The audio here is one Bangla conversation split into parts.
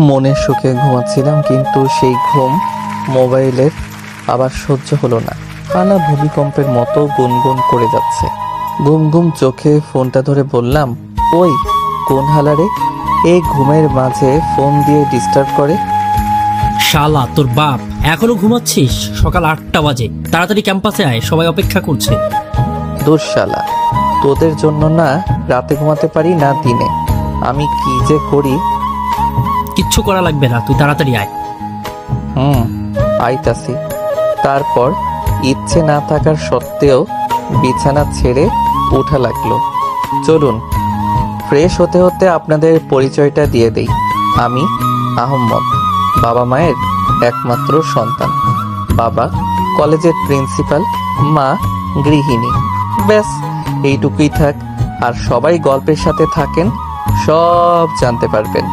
মনের সুখে ঘুমাচ্ছিলাম, কিন্তু সেই ঘুম মোবাইলের আবার সহ্য হলো না। হানা ভূমিকম্পের মতো গুনগুন করে যাচ্ছে। ঘুম ঘুম চোখে ফোনটা ধরে বললাম, ওই কোন হালারে এই ঘুমের মাঝে ফোন দিয়ে ডিস্টার্ব করে? শালা তোর বাপ, এখনো ঘুমাচ্ছিস? সকাল 8টা বাজে, তাড়াতাড়ি ক্যাম্পাসে আয়, সবাই অপেক্ষা করছে। দূর শালা, তোদের জন্য না রাতে ঘুমাতে পারি না দিনে। আমি কি যে করি। কিচ্ছু করা লাগবে না, তুই তাড়াতাড়ি আয়। আইতাছি। তারপর ইচ্ছে না থাকার সত্ত্বেও বিছানা ছেড়ে উঠা লাগলো। চলুন, ফ্রেশ হতে হতে আপনাদের পরিচয়টা দিয়ে দেই। আমি আহম্মদ, বাবা মায়ের একমাত্র সন্তান। বাবা কলেজের প্রিন্সিপাল, মা গৃহিণী। ব্যাস এইটুকুই থাক। আর সবাই গল্পের সাথে থাকেন, সব জানতে পারবেন।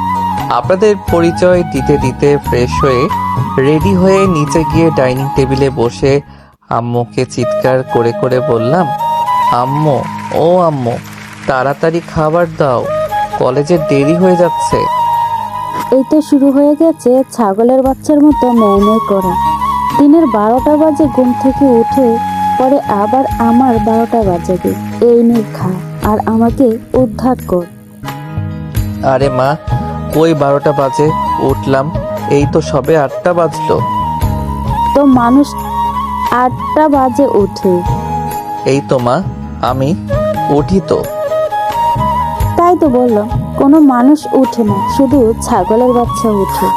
আপনাদের পরিচয় দিতে দিতে ফ্রেশ হয়ে রেডি হয়ে নিচে গিয়ে ডাইনিং টেবিলে বসে আম্মুকে চিৎকার করে করে বললাম, আম্মু, ও আম্মু, তাড়াতাড়ি খাবার দাও, কলেজে দেরি হয়ে যাচ্ছে। এই তো শুরু হয়ে গেছে ছাগলের বাচ্চার মতো মেয়ে করা। দিনের 12টা বাজে ঘুম থেকে উঠে পরে আবার আমার 12টা বাজাবে। এই নে খা আর আমাকে উদ্ধার কর। আরে মা, কই 12টা বাজে? উঠলাম এই তো সবে 8টা বাজলো। তো মানুষ 8টা বাজে উঠে। এই তো মা, আমি উঠি তো। তাই তো বললাম, কোনো মানুষ উঠে না, শুধু ছাগলের বাচ্চা উঠে।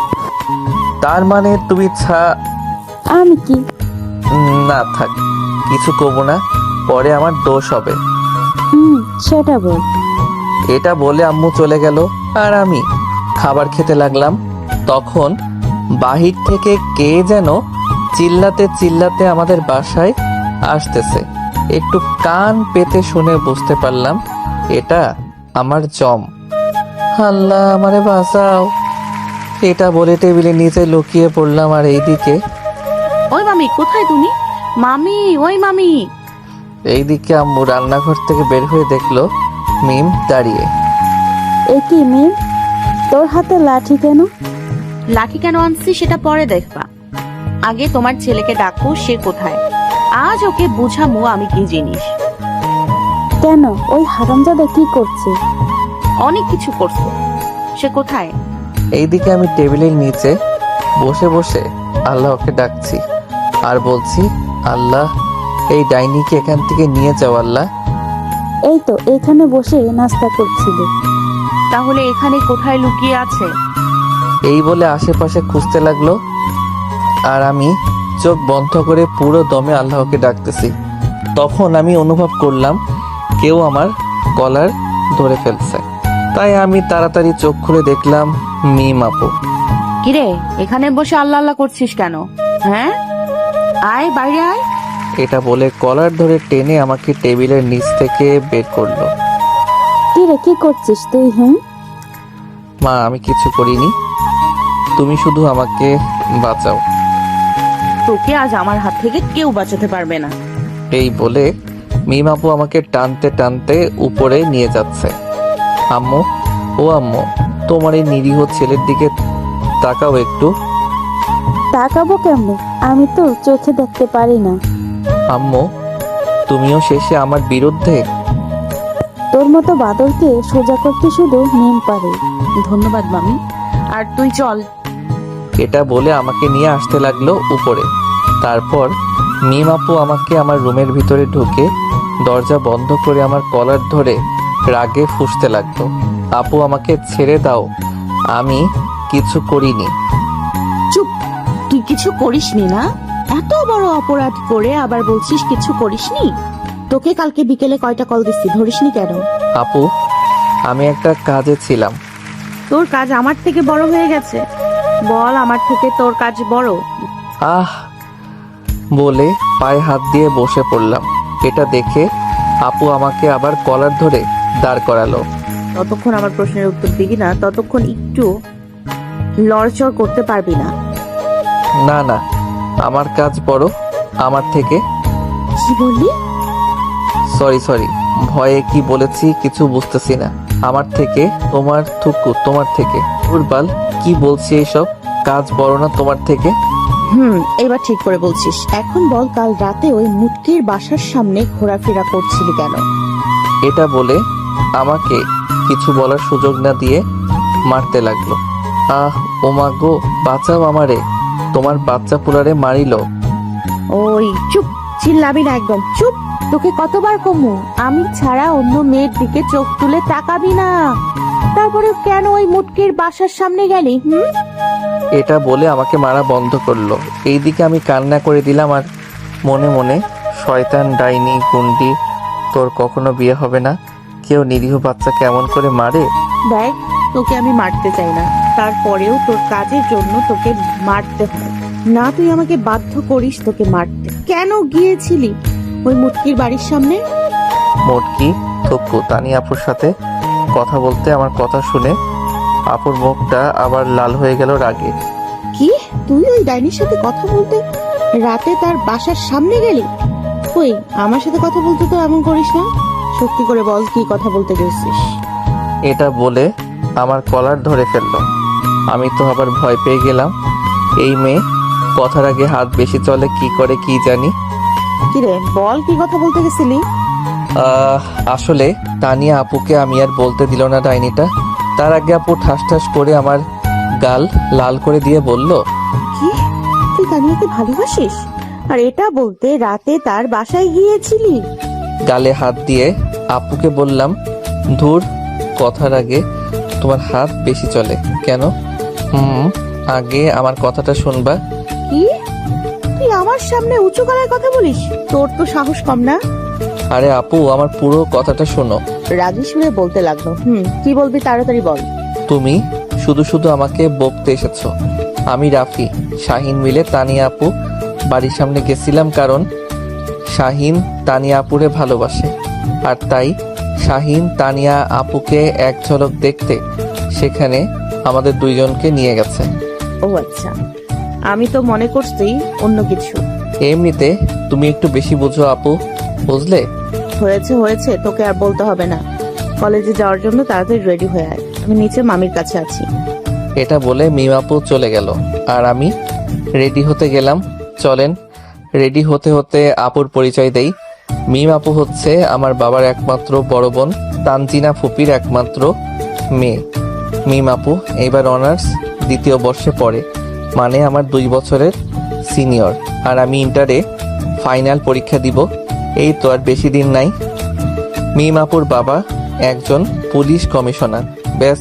তার মানে তুমি আমি কি? না থাক, কিছু কব না, পরে আমার দোষ হবে। সেটা বল। এটা বলে আম্মু চলে গেল আর আমি খাবার খেতে লাগলাম। তখন বাহির থেকে কে যেন চিল্লাতে চিল্লাতে আমাদের বাসায় আসতেছে। একটু কান পেতে শুনে বুঝতে পারলাম এটা আমার জম। আল্লাহ আমারে বাঁচাও। এটা বলে টেবিলের নিচে লুকিয়ে পড়লাম। আর এইদিকে ওই মামি, কোথায় তুমি? মামি, ওই মামি। এইদিকে আম্মু রান্নাঘর থেকে বের হয়ে দেখলো মিম দাঁড়িয়ে। এ কি মিম, তোর হাতে লাঠি কেন? লাঠি কেন আনছি সেটা পরে দেখবা, আগে তোমার ছেলেকে ডাকো, সে কোথায়? আজ ওকে বুঝামু আমি কি জিনিস। কেন, ওই হারামজাদা কি করছে? অনেক কিছু করছো, সে কোথায়? এইদিকে আমি টেবিলের নিচে বসে বসে আল্লাহকে ডাকছি আর বলছি, আল্লাহ এই ডাইনিকে এখান থেকে নিয়ে যাও আল্লাহ। এই তো এখানে বসে নাস্তা করছিল। তাহলে এখানে কোথায় লুকিয়ে আছে? এই বলে আশেপাশে খুঁজতে লাগলো আর আমি চোখ বন্ধ করে পুরো দমে আল্লাহকে ডাকতেছি। তখন আমি অনুভব করলাম কেউ আমার কলার ধরে ফেলছে। তাই আমি তাড়াতাড়ি চোখ খুলে দেখলাম মিম আপু। কিরে, এখানে বসে আল্লাহ আল্লাহ করছিস কেন? হ্যাঁ, আয় বাইরে আয়। এটা বলে কলার ধরে টেনে আমাকে টেবিলের নিচ থেকে বের করলো। কি রে, কি করছিস তুই? মা, আমি কিছু করিনি, তুমি শুধু আমাকে বাঁচাও। তোকে আজ আমার হাত থেকে কেউ বাঁচাতে পারবে না। এই বলে মিম আপু আমাকে টানতে টানতে উপরে নিয়ে যাচ্ছে। আম্মু, ও আম্মু, তোমার এই নিরীহ ছেলের দিকে তাকাও একটু। তাকাবো কেমনে, আমি তো চোখে দেখতে পারি না। আম্মু, তুমিও শেষে আমার বিরুদ্ধে? তোর মতো বাদরকে সোজা করতে শুধু মিম পারে। ধন্যবাদ মামি, আর তুই চল। এটা বলে আমাকে নিয়ে আসতে লাগলো উপরে। তারপর মিম আপু আমাকে আমার রুমের ভিতরে ঢুকে দরজা বন্ধ করে আমার কলার ধরে রাগে ফুঁসতে লাগলো। আপু আমাকে ছেড়ে দাও, আমি কিছু করিনি। চুপ, তুই কিছু করিসনি না? এত বড় অপরাধ করে আবার বলছিস কিছু করিসনি? তোকে কালকে বিকেলে কয়টা কল দিচ্ছি, ধরিসনি কেন? আপু, আমি একটা কাজে ছিলাম। তোর কাজ আমার থেকে বড় হয়ে গেছে? বল, আমার থেকে তোর কাজ বড়? আহ বলে পায়ে হাত দিয়ে বসে পড়লাম। এটা দেখে আপু আমাকে আবার কলার ধরে দাঁড় করালো। ততক্ষণ আমার প্রশ্নের উত্তর দিবি না, ততক্ষণ একটু লড়চড় করতে পারবি না। না না, আমার কাজ বড় আমার থেকে। কি বললি? সরি ভয়ে কি বলেছি কিছু বুঝতেছি না। আমার থেকে তোমার থুকু, তোমার থেকে দুর্বল কি বলছি এইসব? কাজ বড় না তোমার থেকে? এবার ঠিক করে বলছিস। এখন বল, কাল রাতে ওই মুটকির বাসার সামনে ঘোরাফেরা করছিলি কেন? এটা বলে আমাকে কিছু বলার সুযোগ না দিয়ে মারতে লাগলো। ওমা গো, বাঁচাও আমারে, তোমার বাচ্চা পুলারে মারিল। ওই চুপ, চিল্লাবি না একদম চুপ। তোকে কতবার কমু আমি ছাড়া অন্য মেয়ের দিকে চোখ তুলে তাকাবি না। তারপরে কেন ওই মুটকির বাসার সামনে গেলি? এটা বলে আমাকে মারা বন্ধ করলো। এইদিকে আমি কান্না করে দিলাম আর মনে মনে, শয়তান ডাইনি গুন্ডি, তোর কখনো বিয়ে হবে না। কেউ নিরীহ বাচ্চাকে এমন করে মারে? দেখ, তোকে আমি মারতে চাই না, তারপরেও তোর কাজের জন্য তোকে মারতে হয় না। তুই আমাকে বাধ্য করিস তোকে মারতে। কেন গিয়েছিলি ওই মুটকির বাড়ির সামনে? মোটকি থুকু তানি আপুর সাথে কথা বলতে আমার কথা শুনে আপুর মুখটা আবার লাল হয়ে গেল রাগে। কি, তুই ওই ডাইনির সাথে কথা বলতে রাতে তার বাসার সামনে গেলি? কই, আমার সাথে কথা বলতে তো এমন করিস না। সত্যি করে বল, কি কথা বলতে গেছিস? এটা বলে আমার কলার ধরে ফেললো। আমি তো আবার ভয় পেয়ে গেলাম। এই মেয়ে কথার আগে হাত বেশি চলে কি করে কি জানি। কিরে বল, কি কথা বলতে গেছিলি? আসলে তানিয়া আপুকে আমি আর বলতে দিল না ডাইনিটা। তার আগে আপু ঠাস ঠাস করে আমার গাল লাল করে দিয়ে বলল, কি, তুই তানিয়াকে ভালোবাসিস? আর এটা বলতে রাতে তার বাসায় গিয়েছিলি? গালে হাত দিয়ে আপুকে বললাম, ধুর, কথার আগে তোমার হাত বেশি চলে কেন? আগে আমার কথাটা শুনবা। কি, তুই আমার সামনে উঁচু গলায় কথা বলিস? তোর তো সাহস কম না। আরে আপু, আমার পুরো কথাটা শোনো। রাগী সুরে বলতে লাগলো। কি বলবি তাড়াতাড়ি বল। তুমি শুধু শুধু আমাকে বকতে এসেছো। আমি রাফি শাহিন মিলে তানিয়া আপু বাড়ির সামনে গেছিলাম, কারণ শাহিন তানিয়া আপুরে ভালোবাসে। আর তাই শাহিন তানিয়া আপুকে এক ঝলক দেখতে সেখানে আমাদের দুইজনকে নিয়ে গেছে। ও আচ্ছা, আমি তো মনে করছি অন্য কিছু। এমনিতে তুমি একটু বেশি বুঝো আপু, বুঝলে? হয়েছে, তোকে আর বলতে হবে না। কলেজে যাওয়ার জন্য তাড়াতাড়ি রেডি হয়ে আয়, আমি নিচে মামির কাছে আছি। এটা বলে মিম আপু চলে গেল আর আমি রেডি হতে গেলাম। চলেন। রেডি হতে হতে আপুর পরিচয় দেই। মিম আপু হচ্ছে আমার বাবার একমাত্র বড় বোন, তানজিনা ফুপির একমাত্র মেয়ে। মিম আপু এবার অনার্স দ্বিতীয় বর্ষে পড়ে, মানে আমার 2 বছরের সিনিয়র। আর আমি ইন্টারে ফাইনাল পরীক্ষা দিব। এই তো আর বেশি দিন নাই। মিম আপুর বাবা একজন পুলিশ কমিশনার। ব্যাস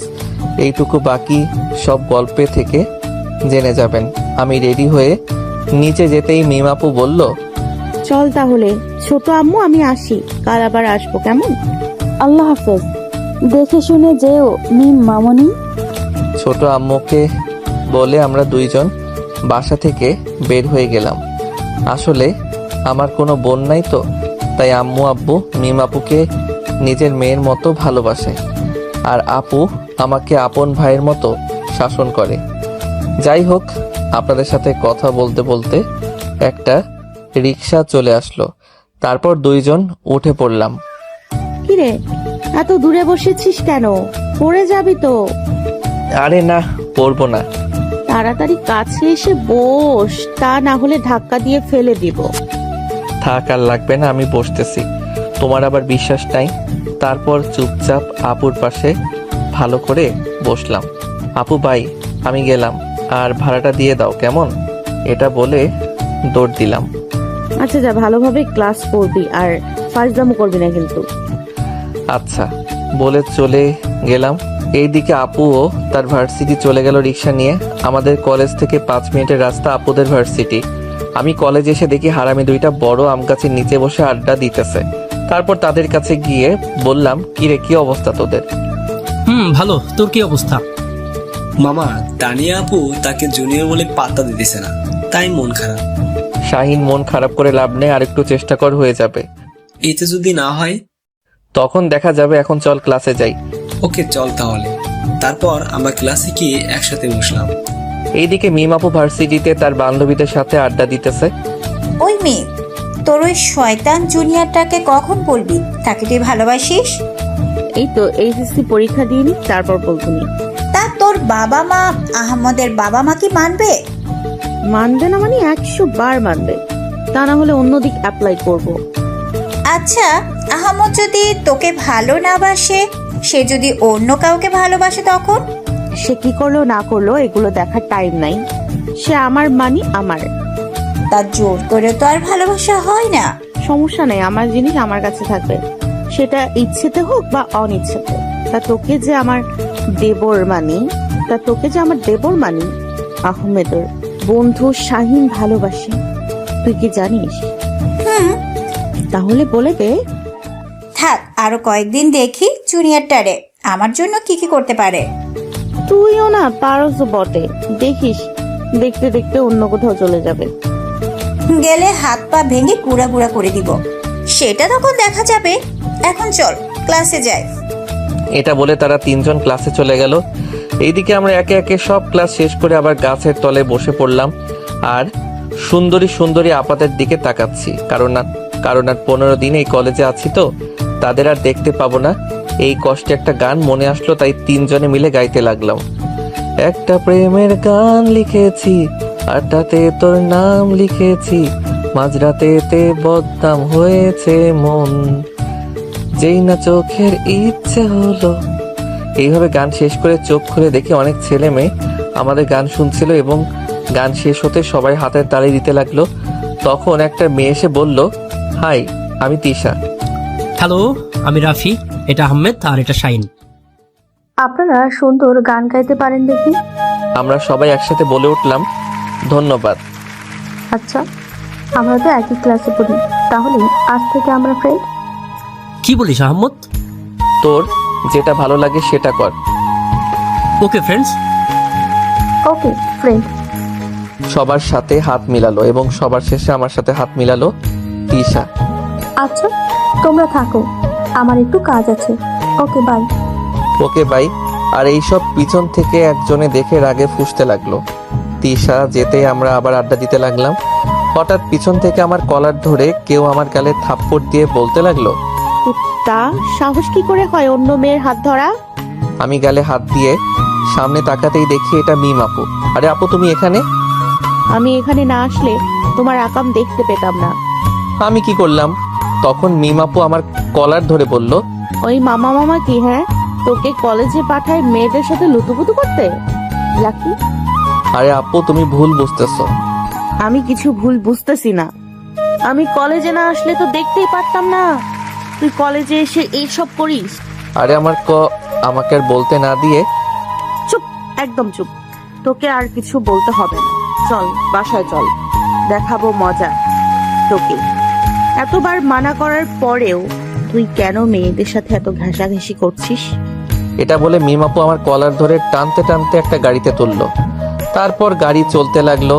এইটুকু, বাকি সব গল্পে থেকে জেনে যাবেন। আমি রেডি হয়ে নিচে যেতেই মিম আপু বলল, চল তাহলে ছোট আম্মু, আমি আসি, কাল আবার আসবো, কেমন? আল্লাহ হাফেজ। দেখে শুনে যেও মিম মামনি। ছোট আম্মুকে বলে আমরা দুইজন বাসা থেকে বের হয়ে গেলাম। আসলে আমার কোনো বোন নাই তো, তাই আম্মু আব্বু মিম আপুকে নিজের মেয়ের মতো ভালোবাসে। আর আপু আমাকে আপন ভাইয়ের মতো শাসন করে। যাই হোক, আপনাদের সাথে কথা বলতে বলতে একটা রিক্সা চলে আসলো। তারপর দুইজন উঠে পড়লাম। কিরে, এত দূরে বসেছিস কেন? পড়ে যাবি তো। আরে না, পড়বো না। তাড়াতাড়ি কাছে এসে বস, তা না হলে ধাক্কা দিয়ে ফেলে দিব। থাক, আর লাগবে না, আমি বসতেছি। তোমার আবার বিশ্বাস নাই? তারপর চুপচাপ আপুর পাশে ভালো করে বসলাম। আপু ভাই, আমি গেলাম, আর ভাড়াটা দিয়ে দাও কেমন? এটা বলে দৌড় দিলাম। আচ্ছা যা, ভালোভাবে ক্লাস করবি আর ফাজলামো করবি না কিন্তু। আচ্ছা বলে চলে গেলাম। এইদিকে আপুও তার ভার্সিটি চলে গেল রিক্সা নিয়ে। আমাদের কলেজ থেকে 5 মিনিটের রাস্তা আপুদের ভার্সিটি। আমি কলেজে এসে দেখি হারামি দুইটা বড় আম গাছের নিচে বসে আড্ডা দিতেছে। তারপর তাদের কাছে গিয়ে বললাম, কিরে, কি অবস্থা তোদের? ভালো, তোর কি অবস্থা? মামা, তানিয়া আপু তাকে জুনিয়র বলে পাত্তা দিতেছে না, তাই মন খারাপ। শাহিন, মন খারাপ করে লাভ নেই, আর একটু চেষ্টা কর, হয়ে যাবে। এতে যদি না হয়? তখন দেখা যাবে। এখন চল ক্লাসে যাই। ওকে চল তাহলে। তারপর আমরা ক্লাসে গিয়ে একসাথে বসলাম। এইদিকে মিম আপু ভার্সিটিতে তার বান্ধবীদের সাথে আড্ডা দিতেছে। ওই মেয়ে, তোর ওই শয়তান জুনিয়রটাকে কখন বলবি তাকে তুই ভালোবাসিস? এই তো এইচএসসি পরীক্ষা দিয়ে নি, তারপর বলতুনি। তা তোর বাবা মা, আহমদের বাবা মা কি মানবে? মানবে না মানে 100 বার মানবে, তা না হলে অন্যদিক অ্যাপ্লাই করব। আচ্ছা, আহমদ যদি তোকে ভালো না বাসে, সে যদি অন্য কাউকে ভালোবাসে তখন? সে কি করলো না করলো এগুলো দেখার টাইম নাই, সে আমার মানি আমার। তার জোর করে তো আর ভালোবাসা হয় না। সমস্যা নেই, আমার জিনিস আমার কাছে থাকবে, সেটা ইচ্ছেতে হোক বা অনিচ্ছেতে। তা তোকে যে আমার দেবর মানি, আহমেদের বন্ধু শাহিন ভালোবাসে, তুই কি জানিস? হুম, তাহলে বলে দে। থাক, আরো কয়েকদিন দেখি জুনিয়রটারে আমার জন্য কি কি করতে পারে। তুইও না পারস বটে, দেখিস দেখতে দেখতে অন্য কোথাও চলে যাবে। গেলে হাত পা ভেঙে গুঁড়া গুঁড়া করে দিব, সেটা তখন দেখা যাবে। এখন চল ক্লাসে যাই। এটা বলে তারা তিনজন ক্লাসে চলে গেল। এইদিকে আমরা একে একে সব ক্লাস শেষ করে আবার গাছের তলে বসে পড়লাম আর সুন্দরী সুন্দরী আপাদের দিকে তাকাচ্ছি। কারণ আর 15 দিন এই কলেজে আছি তো তাদের আর দেখতে পাবো না। এই কষ্টে একটা গান মনে আসলো, তাই তিনজনে মিলে গাইতে লাগলাম। একটা প্রেমের গান লিখেছি আর তাতে তোর নাম লিখেছি, মাঝরাতেতে বদনাম হয়েছে মন, যেই না চোখের ইচ্ছে হলো। এইভাবে গান শেষ করে চোখ খুলে দেখি অনেক ছেলে মেয়ে আমাদের গান শুনছিল এবং গান শেষ হতে সবাই হাতের তালি দিতে লাগলো। তখন একটা মেয়ে এসে বলল, হাই, আমি তিশা। হ্যালো, আমি রাফি, এটা আহমেদ আর এটা শাইন। আপনারা সুন্দর গান গাইতে পারেন দেখি। আমরা সবাই একসাথে বলে উঠলাম, ধন্যবাদ। আচ্ছা, আমরা তো একই ক্লাসে পড়ি, তাহলে আজ থেকে আমরা ফ্রেন্ড। কি বলিস আহমদ? তোর যেটা ভালো লাগে সেটা কর। Okay friends. Okay friend. সবার সাথে হাত মিলালো এবং সবার শেষে আমার সাথে হাত মিলালো তিশা। আচ্ছা, তোমরা থাকো, আমার একটু কাজ আছে। Okay bye. Okay bye. আর এইসব পিছন থেকে একজনে দেখে রাগে ফুঁসতে লাগলো। তিশা যেতে আমরা আবার আড্ডা দিতে লাগলাম। হঠাৎ পিছন থেকে আমার কলার ধরে কেউ আমার গালে থাপ্পড় দিয়ে বলতে লাগলো, তা সাহস কি করে হয় অন্য মেয়ের হাত ধরা? আমি গালে হাত দিয়ে সামনে তাকাতেই দেখি এটা মিম আপু। আরে আপু, তুমি এখানে? আমি এখানে না আসলে তোমার আকাম দেখতে পেতাম না। আমি কি করলাম? তখন মিম আপু আমার কলার ধরে বলল, ওই মামা কি, হ্যাঁ, তোকে কলেজে পাঠায় মেয়েদের সাথে লুতুপুতু করতে? লাকি, আরে আপু, তুমি ভুল বুঝতেছো। আমি কিছু ভুল বুঝতেছি না। আমি কলেজে না আসলে তো দেখতেই পারতাম না তুই কলেজে এসে এইসব করিস। আরে আমাকে আর বলতে না দিয়ে, চুপ, একদম চুপ। তোকে আর কিছু বলতে হবে না, চল বাসায় চল, দেখাবো মজা তোকে। এতবার মানা করার পরেও তুই কেন মেয়েদের সাথে এত ঘেঁষাঘেঁষি করছিস? এটা বলে মিম আপু আমার কলার ধরে টানতে টানতে একটা গাড়িতে তুললো। তারপর গাড়ি চলতে লাগলো।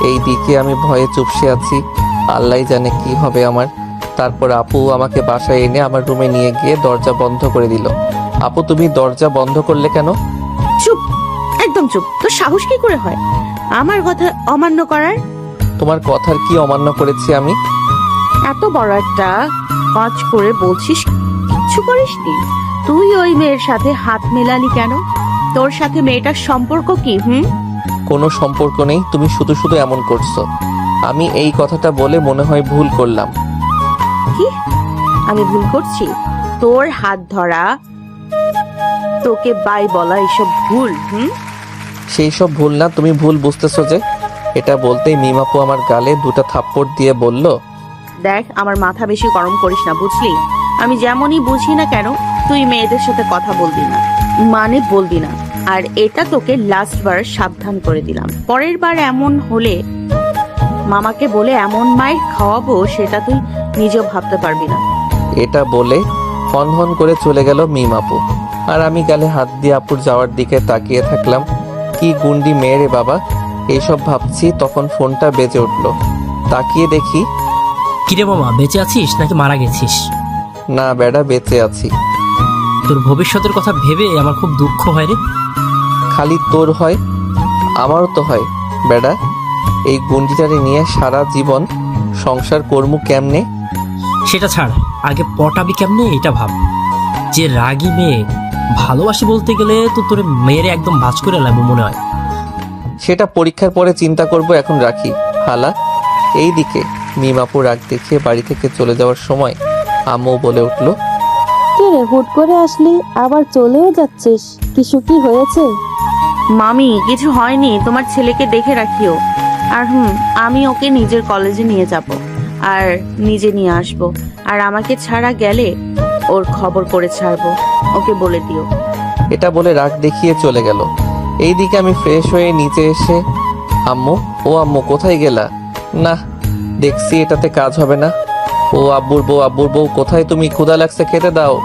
এই দিকে আমি ভয়ে চুপসে আছি, আল্লাহ জানে কি হবে আমার। তারপর আপু আমাকে বাসায় এনে আমার রুমে নিয়ে গিয়ে দরজা বন্ধ করে দিল। আপু, তুমি দরজা বন্ধ করলে কেন? চুপ, একদম চুপ। তোর সাহস কি করে হয় আমার কথা অমান্য করার? তোমার কথার কি অমান্য করেছি আমি? এত বড় একটা কাজ করে বলছিস কিচ্ছু করিসনি। তুই ওই মেয়ের সাথে হাত মেলালি কেন? তোর সাথে মেয়েটার সম্পর্ক কি? কোনো সম্পর্ক নেই, তুমি শুধু শুধু এমন করছো। আমি এই কথাটা বলে মনে হয় ভুল করলাম। কি আমি ভুল করছি? তোর হাত ধরা, তোকে বাই বলা, এসব ভুল? সেই সব ভুল না, তুমি ভুল বুঝতেছো যে। এটা বলতেই মিম আপু আমার গালে 2টা থাপ্পড় দিয়ে বলল, দেখ, আমার মাথা বেশি গরম করিস না, বুঝলি? আমি যেমনই বুঝি না কেন, তুই মেয়েদের সাথে কথা বলবি না, মানে বলবি না। আর এটা তোকে লাস্ট বার সাবধান করে দিলাম। পরের বার এমন হলে মামাকে বলে এমন মাইর খাওয়াবো সেটা তুই নিজেও ভাবতে পারবি না। এটা বলে হন হন করে চলে গেল মিম আপু। আর আমি গালে হাত দিয়ে আপুর যাওয়ার দিকে তাকিয়ে থাকলাম। কি গুন্ডি মেয়ে রে বাবা, এইসব ভাবছি তখন ফোনটা বেজে উঠলো। তাকিয়ে দেখি, কিরে মামা, বেঁচে আছিস নাকি মারা গেছিস? না বেড়া, বেঁচে আছি। তোর ভবিষ্যতের কথা ভেবে আমার খুব দুঃখ হয় রে। খালি তোর হয়, আমারও তো হয় বেড়া। এই গুন্ডিটারে নিয়ে সারা জীবন সংসার কর্ম কেমনে? সেটা ছাড়, আগে পটাবি কেমনে এটা ভাব। যে রাগী মেয়ে, ভালোবাসি বলতে গেলে তো তোর মেয়েরে একদম ভাঁজ করে লাগবে মনে হয়। সেটা পরীক্ষার পরে চিন্তা করব, এখন রাখি। হালা, এইদিকে। মিমাপু রাগ দেখিয়ে বাড়ি থেকে চলে যাওয়ার সময় আম্মু বলে উঠল, কি রে, হুট করে আসলি, আবার চলেও যাচ্ছিস? কিছু কি হয়েছে? মামি, কিছু হয়নি, তোমার ছেলেকে দেখে রাখিও। আর আমি ওকে নিজের কলেজে নিয়ে যাব আর নিজে নিয়ে আসব। আর আমাকে ছাড়া গেলে ওর খবর করে ছাড়বো, ওকে বলে দিও। এটা বলে রাগ দেখিয়ে চলে গেল। এইদিকে আমি ফ্রেশ হয়ে নিচে এসে, আম্মু, ও আম্মু কোথায় গেলা? না, দেখছি এটাতে কাজ হবে না। ও আব্বুর বউ কোথায় তুমি? ক্ষুধা লাগছে, খেতে দাও।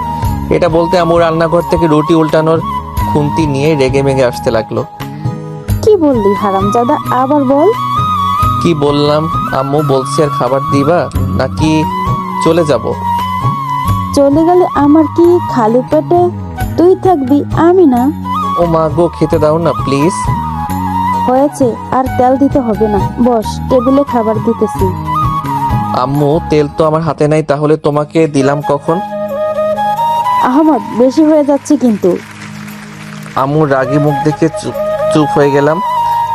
এটা বলতে আম্মু রান্নাঘর থেকে রুটি উল্টানোর খুন্তি নিয়ে রেগে মেগে আসতে লাগলো। কি বললি হারামজাদা, আবার বল। কি বললাম আম্মু? বলছি আর খাবার দিবা নাকি চলে যাব? চলে গেলে আমার কি খালি পেটে তুই থাকবি, আমি না? ও মা গো, খেতে দাও না প্লিজ। হয়েছে, আর তেল দিতে হবে না, বস, টেবিলে খাবার দিতেছি। আম্মু, তেল তো আমার হাতে নাই, তাহলে তোমাকে দিলাম কখন? আহমদ, বেশি হয়ে যাচ্ছে কিন্তু। আম্মুর রাগী মুখ দেখে চুপ হয়ে গেলাম।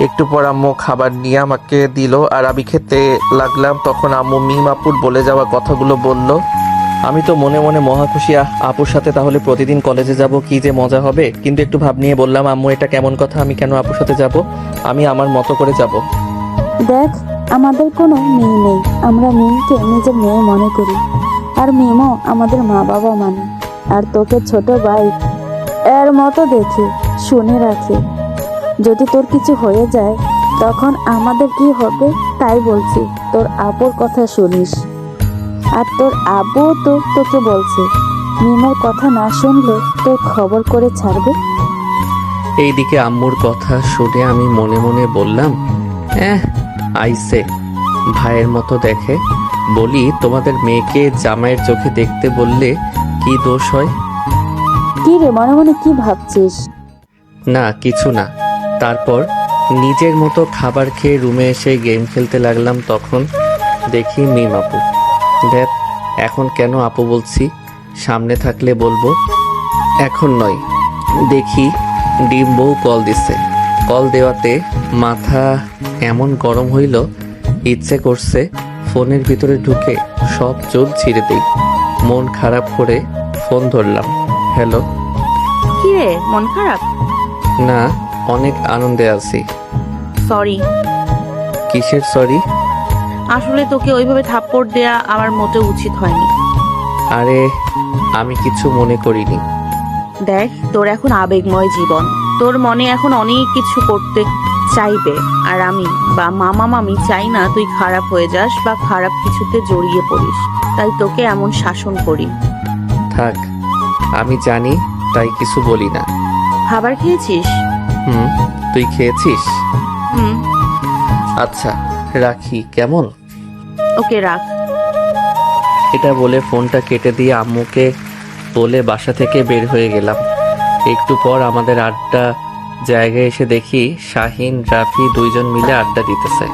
একটু পর আম্মু খাবার নিয়ে আমাকে দিল আর আমি খেতে লাগলাম। তখন আম্মু মিমাপুর বলে যাওয়া কথাগুলো বলল। আমি তো মনে মনে মহা খুশি, আপুর সাথে তাহলে প্রতিদিন কলেজে যাব, কি যে মজা হবে। কিন্তু একটু ভাব নিয়ে বললাম, আম্মু এটা কেমন কথা? আমি কেন আপুর সাথে যাব? আমি আমার মতো করে যাব। দেখ, আমাদের কোনো মেয়ে নেই, আমরা মিমকে নিজের মেয়ে মনে করি, আর মিমও আমাদের মা বাবা মানে। আর তোকে ছোট ভাই এর মতো দেখে শুনে রাখে, যদি তোর কিছু হয়ে যায় তখন আমাদের কি হবে? তাই বলছি, তোর আপুর কথা শুনিস। আর তোর আব্বুও তো তোকে বলছে, মিমের কথা না শুনলে তোর খবর করে ছাড়বে। এইদিকে আম্মুর কথা শুনে আমি মনে মনে বললাম, আইসে ভাইয়ের মতো দেখে। বলি, তোমাদের মেয়েকে জামাইয়ের চোখে দেখতে বললে কি দোষ হয়? কি রে, মনে মনে কি ভাবছিস? না, কিছু না। তারপর নিজের মতো খাবার খেয়ে রুমে এসে গেম খেলতে লাগলাম। তখন দেখি মিম আপু। দেখ, এখন কেন আপু বলছি? সামনে থাকলে বলবো, এখন নয়। দেখি ডিম বউ কল দিছে। কল দেওয়াতে মাথা এমন গরম হইল, ইচ্ছে করছে ফোনের ভিতরে ঢুকে সব চুল ছিঁড়ে দিই। মন খারাপ করে ফোন ধরলাম। হ্যালো। কি রে, মন খারাপ? না, অনেক আনন্দে আছি। সরি। কিসের সরি? আসলে তোকে ওইভাবে থাপ্পড় দেয়া আমার মোটেও উচিত হয়নি। আরে, আমি কিছু মনে করিনি। দেখ, তোর এখন আবেগময় জীবন, তোর মনে এখন অনেক কিছু করতে চাইবে। আর আমি বা মামা মামি চাই না তুই খারাপ হয়ে যাস বা খারাপ কিছুতে জড়িয়ে পড়িস, তাই তোকে এমন শাসন করি। থাক, আমি জানি, তাই কিছু বলি না। খাবার খেয়েছিস? তুই খেয়েছিস? হুম। আচ্ছা, রাখি কেমন? ওকে, রাখ। এটা বলে ফোনটা কেটে দিয়ে আম্মুকে বলে বাসা থেকে বের হয়ে গেলাম। একটু পর আমাদের আড্ডা জায়গায় এসে দেখি শাহিন, রাফি দুইজন মিলে আড্ডা দিতেছে।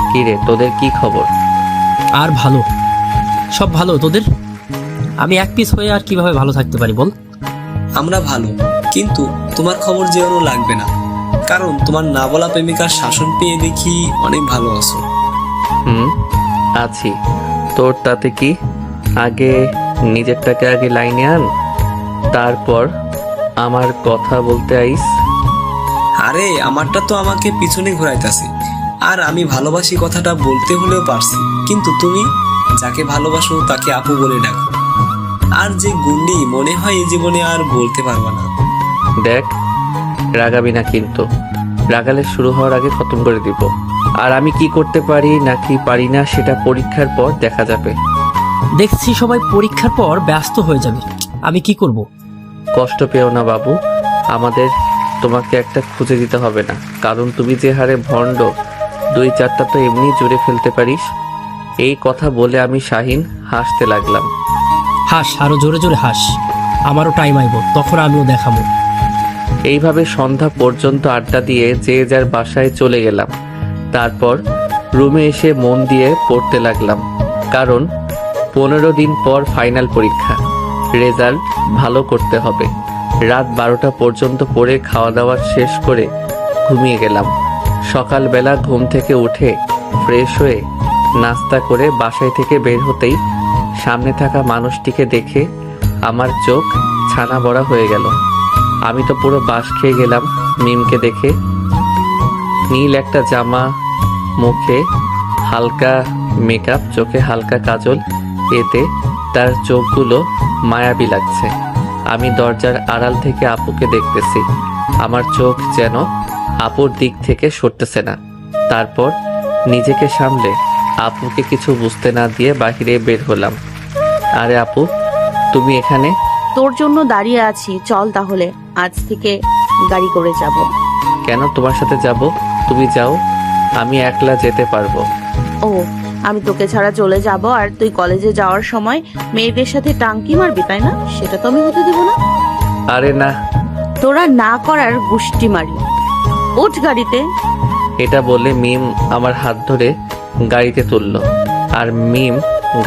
কি রে, তোদের কি খবর? আর ভালো, সব ভালো। তোদের? আমি এক পিস হয়ে আর কিভাবে ভালো থাকতে পারি বল? আমরা ভালো, কিন্তু তোমার খবর যেন লাগবে না, কারণ তোমার না বলা প্রেমিকার শাসন পেয়ে দেখি অনেক ভালো আছো। আছি। তোর তাতে কি? আগে নিজেরটাকে আগে লাইনে আন, তারপর আমার কথা বলতে আইস। আরে, আমারটা তো আমাকে পিছনে ঘোরাইতেছে, আর আমি ভালোবাসি কথাটা বলতে হলেও পারছি, কিন্তু তুমি যাকে ভালোবাসো তাকে আপু বলে ডাকো। আর যে গুন্ডি মনে হয় এই জীবনে আর বলতে পারবা না। দেখ, রাগাবি না কিন্তু। রাগালে শুরু হওয়ার আগে খতম করে দিব। আর আমি কি করতে পারি নাকি পারি না সেটা পরীক্ষার পর দেখা যাবে। দেখছি সবাই পরীক্ষার পর ব্যস্ত হয়ে যাবে, আমি কি করব? কষ্ট পেও না বাবু, আমাদের তোমাকে একটা খুঁজে দিতে হবে না, কারণ তুমি যে হারে ভণ্ড, 2-4টা তো এমনি জুড়ে ফেলতে পারিস। এই কথা বলে আমি শাহিন হাসতে লাগলাম। হাস, আরো জোরে জোরে হাস, আমারও টাইম আইব, তখন আমিও দেখাবো। এইভাবে সন্ধ্যা পর্যন্ত আড্ডা দিয়ে যে যার বাসায় চলে গেলাম। তারপর রুমে এসে মন দিয়ে পড়তে লাগলাম। কারণ 15 দিন পর ফাইনাল পরীক্ষা, রেজাল্ট ভালো করতে হবে। রাত 12টা পর্যন্ত পড়ে খাওয়া দাওয়া শেষ করে ঘুমিয়ে গেলাম। সকালবেলা ঘুম থেকে উঠে ফ্রেশ হয়ে নাস্তা করে বাসায় থেকে বের হতেই সামনে থাকা মানুষটিকে দেখে আমার চোখ ছানা বড়া হয়ে গেল। আমি তো পুরো বাস খেয়ে গেলাম মিমকে দেখে। নীল একটা জামা, মুখে হালকা মেকআপ, চোখে হালকা কাজল, এতে তার চোখগুলো মায়াবী লাগছে। আমি দরজার আড়াল থেকে আপুকে দেখতেছি। আমার চোখ যেন আপুর দিক থেকে সরতেছে না। তারপর নিজেকে সামলে আপুকে কিছু বুঝতে না দিয়ে বাহিরে বের হলাম। আরে আপু, তুমি এখানে? তোর জন্য দাঁড়িয়ে আছি, চল তাহলে আজ থেকে গাড়ি করে যাব। কেন তোমার সাথে যাব? তুমি যাও, আমি একলা যেতে পারবো। ও, আমি তোকে ছাড়া চলে যাব আর তুই কলেজে যাওয়ার সময় মেয়েদের সাথে টাঙ্কি মারবি, তাই না? সেটা তো আমি হতে দেব না। আরে না। তোরা না করার গুষ্টি মারি। উঠ গাড়িতে। এটা বলে মিম আমার হাত ধরে গাড়িতে তুললো আর মিম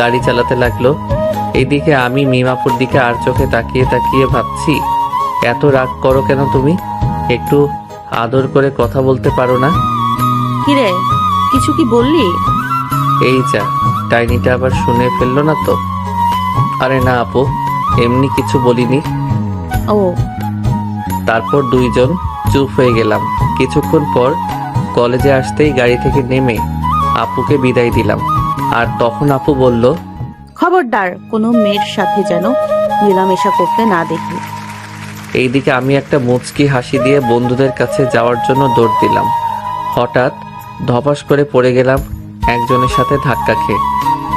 গাড়ি চালাতে লাগলো। এইদিকে আমি মিমাপুর দিকে আর চোখে তাকিয়ে তাকিয়ে ভাবছি, এত রাগ করো কেন তুমি? একটু আদর করে কথা বলতে পারো না? কিরে, কিছু কি বললি? এই যা, ডাইনিটা আবার শুনে ফেললো না তো? আরে না আপু, এমনি কিছু বলিনি। ও, তারপর দুইজন চুপ হয়ে গেলাম। কিছুক্ষণ পর কলেজে আসতেই গাড়ি থেকে নেমে আপুকে বিদায় দিলাম। আর তখন আপু বলল, খবরদার কোনো মেয়ের সাথে যেন মেলামেশা করতে না দেখি। এইদিকে আমি একটা মুচকি হাসি দিয়ে বন্ধুদের কাছে যাওয়ার জন্য দৌড় দিলাম। হঠাৎ ধপাস করে পড়ে গেলাম একজনের সাথে ধাক্কা খেয়ে।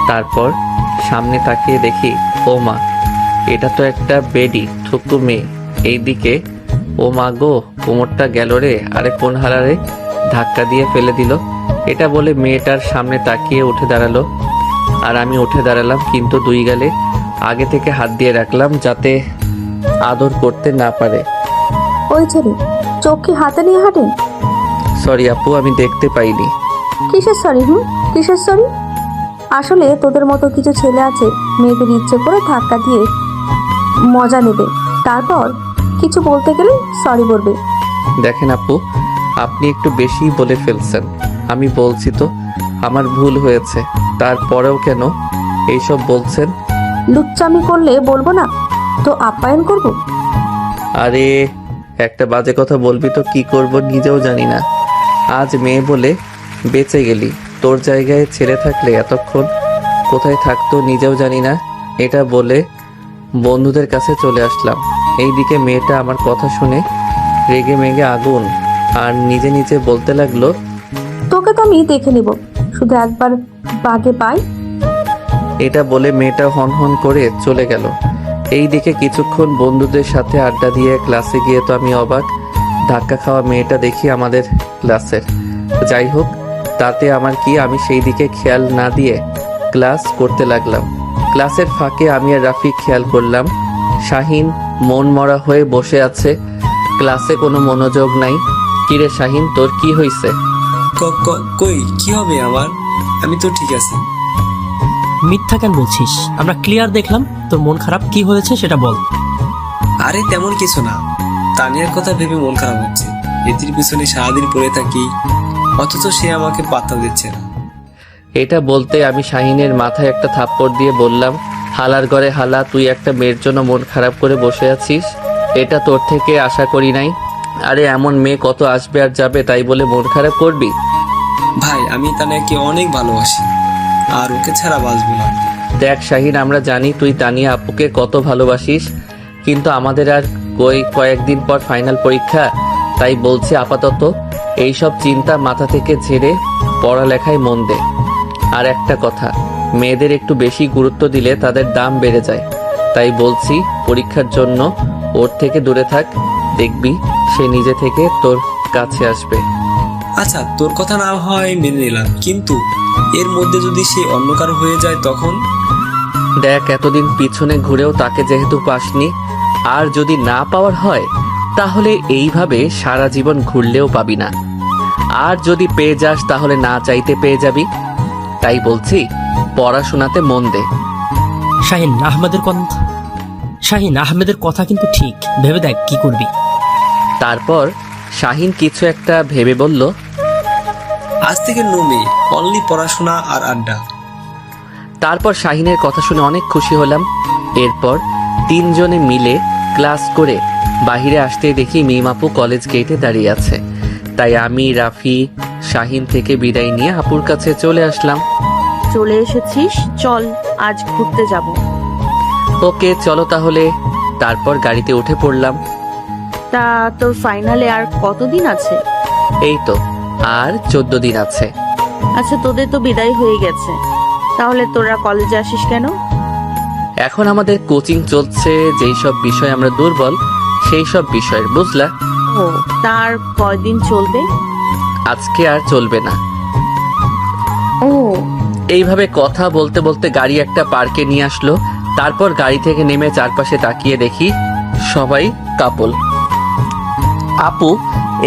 তারপর সামনে তাকিয়ে দেখি, ও মা, এটা তো একটা বেডি থুকু মেয়ে। এইদিকে ও মা গো, কোমরটা গেল রে, আরে কোন হারারে ধাক্কা দিয়ে ফেলে দিল। এটা বলে মেয়েটার সামনে তাকিয়ে উঠে দাঁড়ালো আর আমি উঠে দাঁড়ালাম, কিন্তু দুই গালে আগে থেকে হাত দিয়ে রাখলাম যাতে আদর করতে না পারে। ওই ছেলে, চোখ কি হাতে নিয়ে হাঁটেন? সরি আপু, আমি দেখতে পাইনি। কিসের সরি? কিসের সরি? আসলে তোদের মতো কিছু ছেলে আছে, মেয়েদের ইচ্ছে করে ধাক্কা দিয়ে মজা নেবে, তারপর কিছু বলতে গেলে সরি বলবে। দেখেন আপু, আপনি একটু বেশি বলে ফেলছেন। আমি বলছি তো আমার ভুল হয়েছে, তারপরেও কেন এইসব বলছেন? লুচ্চামি করলে বলবো না তো আপ্যায়ন করব? আরে একটা বাজে কথা বলবি তো কি করব নিজেও জানি না। আজ মেয়ে বলে বেঁচে গেলি, তোর জায়গায় ছেলে থাকলে এতক্ষণ কোথায় থাকতো নিজেও জানি না। এটা বলে বন্ধুদের কাছে চলে আসলাম। এইদিকে মেয়েটা আমার কথা শুনে রেগে মেগে আগুন আর নিজে নিজে বলতে লাগলো, তোকে তো আমি দেখে নিব, শুধু একবার বাগে পাই। এটা বলে মেয়েটা হন হন করে চলে গেল। এইদিকে কিছুক্ষণ বন্ধুদের সাথে আড্ডা দিয়ে ক্লাসে গিয়ে তো আমি অবাক, ধাক্কা খাওয়া মেয়েটা দেখি আমাদের ক্লাসের। যাই হোক, তাতে আমার কি, আমি সেই দিকে খেয়াল না দিয়ে ক্লাস করতে লাগলাম। ক্লাসের ফাঁকে আমি আর রাফি খেয়াল করলাম শাহিন মন মরা হয়ে বসে আছে, ক্লাসে কোনো মনোযোগ নাই। কিরে শাহিন, তোর কি হয়েছে? কই কি হবে আমার? আমি তো ঠিক আছি। মিথ্যা কেন বলছিস? আমরা ক্লিয়ার দেখলাম তোর মন খারাপ, কি হয়েছে সেটা বল। আরে তেমন কিছু না, তানিয়ার কথা ভেবে মন খারাপ হচ্ছে। এটির পিছনে সারাদিন পড়ে থাকি, অথচ সে আমাকে পাত্তা দিচ্ছে না। এটা বলতে আমি শাহিনের মাথায় একটা থাপ্পড় দিয়ে বললাম, হালার ঘরে হালা, তুই একটা মেয়ের জন্য মন খারাপ করে বসে আছিস, এটা তোর থেকে আশা করি নাই। আরে এমন মেয়ে কত আসবে আর যাবে, তাই বলে মন খারাপ করবি? ভাই, আমি তানিয়াকে অনেক ভালোবাসি আর ওকে ছাড়া বাঁচবো না। দেখ শাহিন, আমরা জানি তুই তানিয়া আপুকে কত ভালোবাসিস, কিন্তু আমাদের আর কয়েকদিন পর ফাইনাল পরীক্ষা, তাই বলছি আপাতত এইসব চিন্তা মাথা থেকে ঝেড়ে পড়ালেখায় মন দে। আর একটা কথা, মেয়েদের একটু বেশি গুরুত্ব দিলে তাদের দাম বেড়ে যায়, তাই বলছি পরীক্ষার জন্য ওর থেকে দূরে থাক, দেখবি সে নিজে থেকে তোর কাছে আসবে। আচ্ছা, তোর কথা না হয় মেনে নিলাম, কিন্তু এর মধ্যে যদি সে অন্য কারো হয়ে যায় তখন? দেখ, এতদিন পিছনে ঘুরেও তাকে যেহেতু পাসনি, আর যদি না পাওয়ার হয় তাহলে এইভাবে সারা জীবন ঘুরলেও পাবি না, আর যদি পেয়ে যাস তাহলে না চাইতে পেয়ে যাবি। তাই বলছি পড়াশোনাতে মন দে। শাহিন আহমেদের কথা কিন্তু ঠিক, ভেবে দেখ কি করবি। তারপর শাহিন কিছু একটা ভেবে বলল, আজ থেকে নমি অনলি পড়াশোনা আর আড্ডা। তারপর শাহিনের কথা শুনে অনেক খুশি হলাম। এরপর তিনজনে মিলে ক্লাস করে বাহিরে আসতেই দেখি মিম আপু কলেজ গেটে দাঁড়িয়ে আছে। তাই আমি, রাফি, শাহিন থেকে বিদায় নিয়ে আপুর কাছে চলে আসলাম। চলে এসেছিস, চল আজ ঘুরতে যাব। ওকে চলো তাহলে। তারপর গাড়িতে উঠে পড়লাম। তা তোর ফাইনালে আর কতদিন আছে? এই তো আর 14 দিন আছে। আচ্ছা, তোদের তো বিদায় হয়ে গেছে, তাহলে তোরা কলেজে আসিস কেন? এখন আমাদের কোচিং চলছে, যেই সব বিষয় আমরা দুর্বল সেই সব বিষয়ের, বুঝলা? ও, তার কয়দিন চলবে? আজকে আর চলবে না। ও, এইভাবে কথা বলতে বলতে গাড়ি একটা পার্কে নিয়ে আসলো। তারপর গাড়ি থেকে নেমে চারপাশে তাকিয়ে দেখি সবাই কাপল। আপু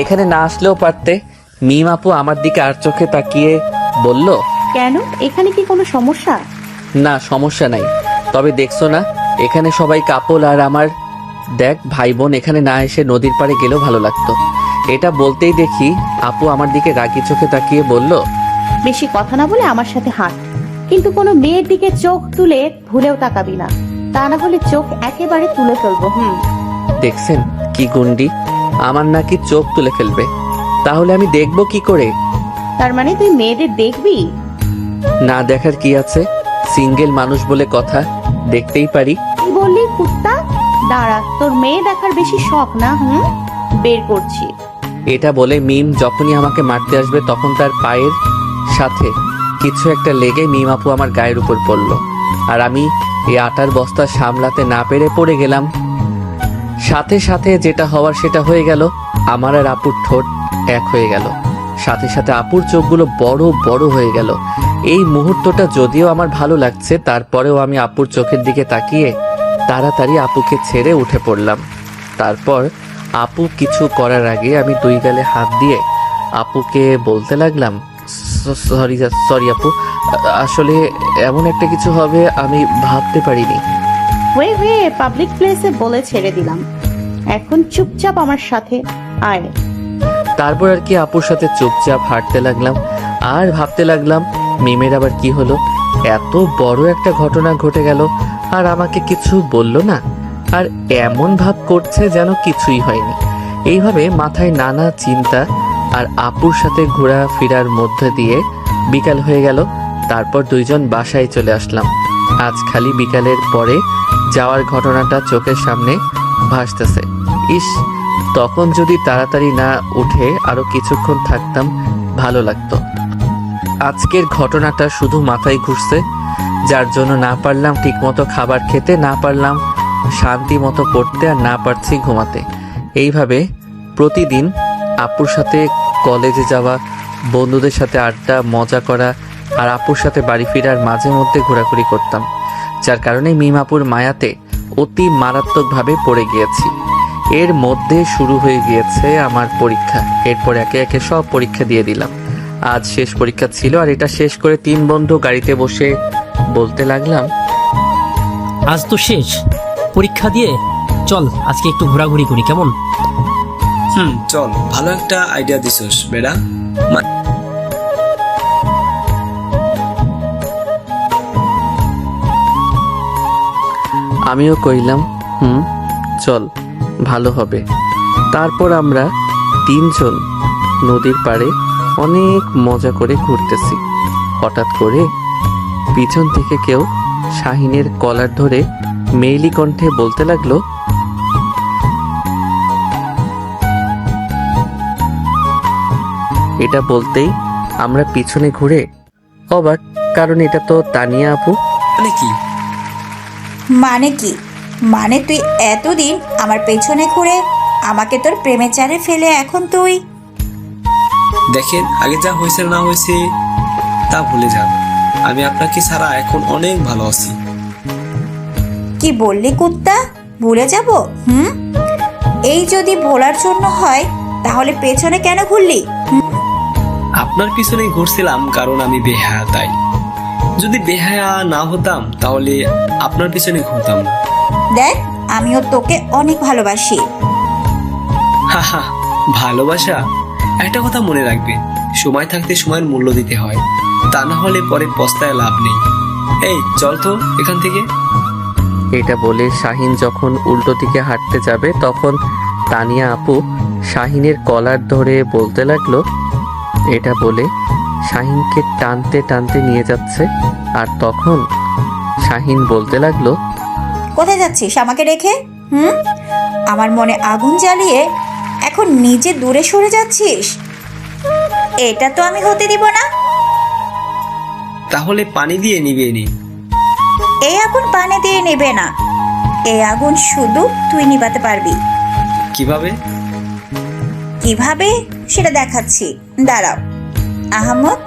এখানে না আসলেও পারতে। মিম আপু আমার দিকে আর চোখে তাকিয়ে বলল, কেন? এখানে কি কোনো সমস্যা? না সমস্যা নাই, তবে দেখছো না এখানে সবাই কাপল, আর আমার দেখ ভাই বোন এখানে না এসে নদীর পাড়ে গেলেও ভালো লাগতো। এটা বলতেই দেখি আপু আমার দিকে রাগি চোখে তাকিয়ে বলল, বেশি কথা না বলে আমার সাথে হাঁট, কিন্তু কোনো মেয়ের দিকে চোখ তুলে ভুলেও তাকাবি না, তা না হলে চোখ একেবারে তুলে ফেলবো। দেখছেন কি গুন্ডি, আমার নাকি চোখ তুলে ফেলবে, তাহলে আমি দেখবো কি করে? তার মানে তুই মেয়েদের দেখবি? না দেখার কি আছে, সিঙ্গেল মানুষ বলে কথা, দেখতেই পারি। কি বললি কুত্তা? দাঁড়া, তোর মেয়ে দেখার বেশি শখ না? বের করছি। এটা বলে মিম যখনই আমাকে মারতে আসবে তখন তার পায়ের সাথে কিছু একটা লেগে মিম আপু আমার গায়ের উপর পড়লো, আর আমি এই আটার বস্তা সামলাতে না পেরে পড়ে গেলাম। সাথে সাথে যেটা হওয়ার সেটা হয়ে গেল, আমার আর আপুর ঠোঁট এক হয়ে গেল। সাথে সাথে আপুর চোখগুলো বড় বড় হয়ে গেল। এই মুহূর্তটা যদিও আমার ভালো লাগছে, তারপরেও আমি আপুর চোখের দিকে তাকিয়ে তাড়াতাড়ি আপুকে ছেড়ে উঠে পড়লাম। তারপর আপু কিছু করার আগে আমি দুই গালে হাত দিয়ে আপুকে বলতে লাগলাম, সরি আপু, আসলে এমন একটা কিছু হবে আমি ভাবতে পারিনি। হয়ে পাবলিক প্লেসে বলে ছেড়ে দিলাম, এখন চুপচাপ আমার সাথে আয়। তারপর আর কি আপুর সাথে চুপচাপ হাঁটতে লাগলাম আর ভাবতে লাগলাম মিমের আবার কি হলো, এত বড় একটা ঘটনা ঘটে গেল আর আমাকে কিছু বলল না, আর এমন ভাব করছে যেন কিছুই হয়নি। এইভাবে মাথায় নানা চিন্তা আর আপুর সাথে ঘোরাফেরার মধ্যে দিয়ে বিকাল হয়ে গেল। তারপর দুইজন বাসায় চলে আসলাম। আজ খালি বিকালের পরে যাওয়ার ঘটনাটা চোখের সামনে ভাসতেছে। ইস, তখন যদি তাড়াতাড়ি না উঠে আরো কিছুক্ষণ থাকতাম ভালো লাগতো। আজকের ঘটনাটা শুধু মাথায় ঘুরছে, যার জন্য না পারলাম ঠিকমতো খাবার খেতে, না পারলাম শান্তি মতো পড়তে, আর না পারছি ঘুমাতে। এইভাবে প্রতিদিন আপুর সাথে কলেজে যাওয়া, বন্ধুদের সাথে আড্ডা মজা করা আর আপুর সাথে বাড়ি ফেরার মাঝে মধ্যে ঘোরাঘুরি করতাম, যার কারণে মিম আপুর মায়াতে অতি মারাত্মকভাবে পড়ে গিয়েছি। এর মধ্যে শুরু হয়ে গিয়েছে আমার পরীক্ষা। এরপর একে একে সব পরীক্ষা দিয়ে দিলাম। আজ শেষ পরীক্ষা ছিল, আর এটা শেষ করে তিন বন্ধু গাড়িতে বসে বলতে লাগলাম, আজ তো শেষ পরীক্ষা দিয়ে, চল আজকে একটু ঘোরাঘুরি করি, কেমন? চল, ভালো একটা আইডিয়া দিছস বেড়া। আমিও কইলাম চল, ভালো হবে। তারপর আমরা তিনজন নদীর পাড়ে অনেক মজা করে ঘুরতেছি। হঠাৎ করে পিছন থেকে কেউ শাহিনের কলার ধরে মেইলি কণ্ঠে বলতে লাগলো, এটা বলতেই আমরা পিছনে ঘুরে অবাক, কারণ এটা তো তানিয়া আপু। মানে কি? মানে তুই এতদিন আমার পেছনে ঘুরে আমাকে তোর প্রেমে চারে ফেলে এখন তুই? দেখেন, আগে যা হয়েছে না হয়েছে তা ভুলে যান। আমি আপনাকে ছাড়া এখন অনেক ভালো আছি। কি বললি কুত্তা? ভুলে যাব? এই যদি ভোলার জন্য হয় তাহলে পেছনে কেন ঘুরলি? আপনার পিছনে ঘুরছিলাম কারণ আমি বেহায়া, তাই। যদি বেহায়া না হতাম তাহলে আপনার পিছনে ঘুরতাম না। দেখ, আমিও তোকে অনেক ভালোবাসি। হাহা, ভালোবাসা? একটা কথা মনে রাখবে, সময় থাকতে সময়ের মূল্য দিতে হয়, তা না হলে পরে পস্তায় লাভ নেই। এই চল তো এখান থেকে। এটা বলে শাহিন যখন উল্টো দিকে হাঁটতে যাবে তখন তানিয়া আপু শাহিনের কলার ধরে বলতে লাগলো। এটা বলে শাহিনকে টানতে টানতে নিয়ে যাচ্ছে। আর তখন শাহিন বলতে লাগলো, কোথায় যাচ্ছিস আমাকে রেখে? আমার মনে আগুন জ্বালিয়ে এখন নিজে দূরে সরে যাচ্ছিস? এটা তো আমি হতে দিব না। তাহলে পানি দিয়ে নিভিয়ে নি। এই আগুন পানি দিয়ে নেবে না, এই আগুন শুধু তুই নিভাতে পারবি। কিভাবে? কিভাবে সেটা দেখাচ্ছি, দাঁড়াও। আহমদ,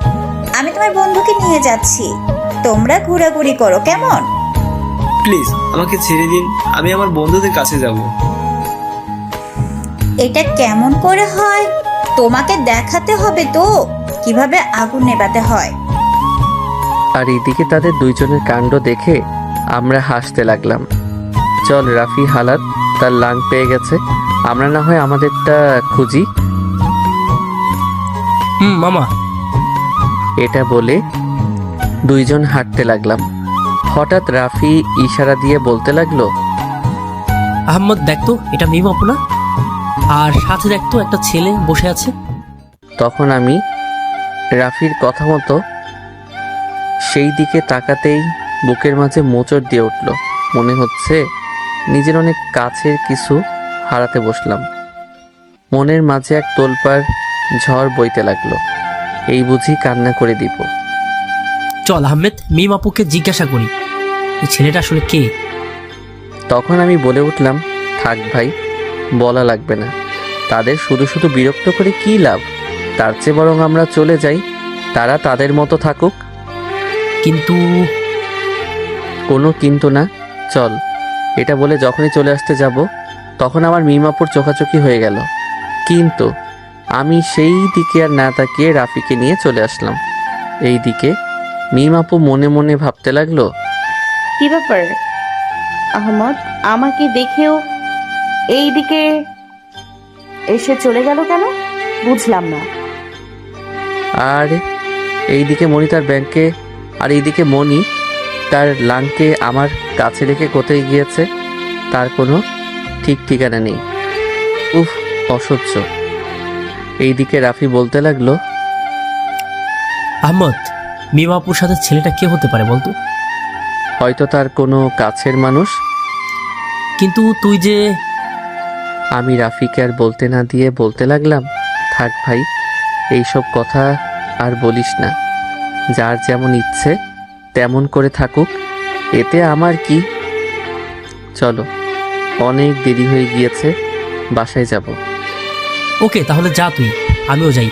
আমি তোমার বন্ধুকে নিয়ে যাচ্ছি, তোমরা ঘোরাঘুরি করো, কেমন? প্লিজ আমাকে ছেড়ে দিন, আমি আমার বন্ধুদের কাছে যাব। এটা কেমন করে হয়? তোমাকে দেখাতে হবে তো কিভাবে আগুন নেভাতে হয়। আর এদিকে তাদের দুইজনের কাণ্ড দেখে আমরা হাসতে লাগলাম। চল রাফি, হালাত তার লাং পেয়ে গেছে, আমরা না হয় আমাদেরটা খুঁজি। মামা। এটা বলে দুইজন হাঁটতে লাগলাম। হঠাৎ রাফি ইশারা দিয়ে বলতে লাগলো, আহম্মদ দেখতো, এটা মিম আপু না? আর সাথে দেখতো একটা ছেলে বসে আছে। তখন আমি রাফির কথা মতো সেই দিকে তাকাতেই বুকের মাঝে মোচড় দিয়ে উঠল। মনে হচ্ছে নিজের অনেক কাছের কিছু হারাতে বসলাম। মনের মাঝে এক তোলপাড় ঝড় বইতে লাগলো। এই বুঝি কান্না করে দিব। চল আহমেদ, মিম আপুকে জিজ্ঞাসা করি এই ছেলেটা আসলে কে। তখন আমি বলে উঠলাম, থাক ভাই, বলা লাগবে না। তাদের শুধু শুধু বিরক্ত করে কী লাভ? তার চেয়ে বরং আমরা চলে যাই, তারা তাদের মতো থাকুক। কিন্তু কোনো কিন্তু না, চল। এটা বলে যখনই চলে আসতে যাব তখন আমার মিমাপুর চোখাচোখি হয়ে গেল। কিন্তু আমি সেই দিকে আর না তাকিয়ে রাফিকে নিয়ে চলে আসলাম। এই দিকে মিমাপু মনে মনে ভাবতে লাগলো, কি ব্যাপার আহমদ, আমাকে দেখেও এই দিকে এসে চলে গেল কেন? বুঝলাম না। আর এইদিকে মণি তার ব্যাংকে, আর এইদিকে মণি তার লাংকে আমার কাছে রেখে কোথায় গিয়েছে তার কোনো ঠিক ঠিকানা নেই। উফ, অসহ্য। এইদিকে রাফি বলতে লাগলো, আহমদ, মিম আপুর সাথে ছেলেটা কে হতে পারে বলতো? হয়তো তার কোনো কাছের মানুষ। কিন্তু তুই যে। আমি রাফিকে আর বলতে না দিয়ে বলতে লাগলাম, থাক ভাই, এইসব কথা আর বলিস না। যার যেমন ইচ্ছে তেমন করে থাকুক, এতে আমার কি। চলো, অনেক দেরি হয়ে গিয়েছে, বাসায় যাব। ওকে, তাহলে যা তুই, আমিও যাই।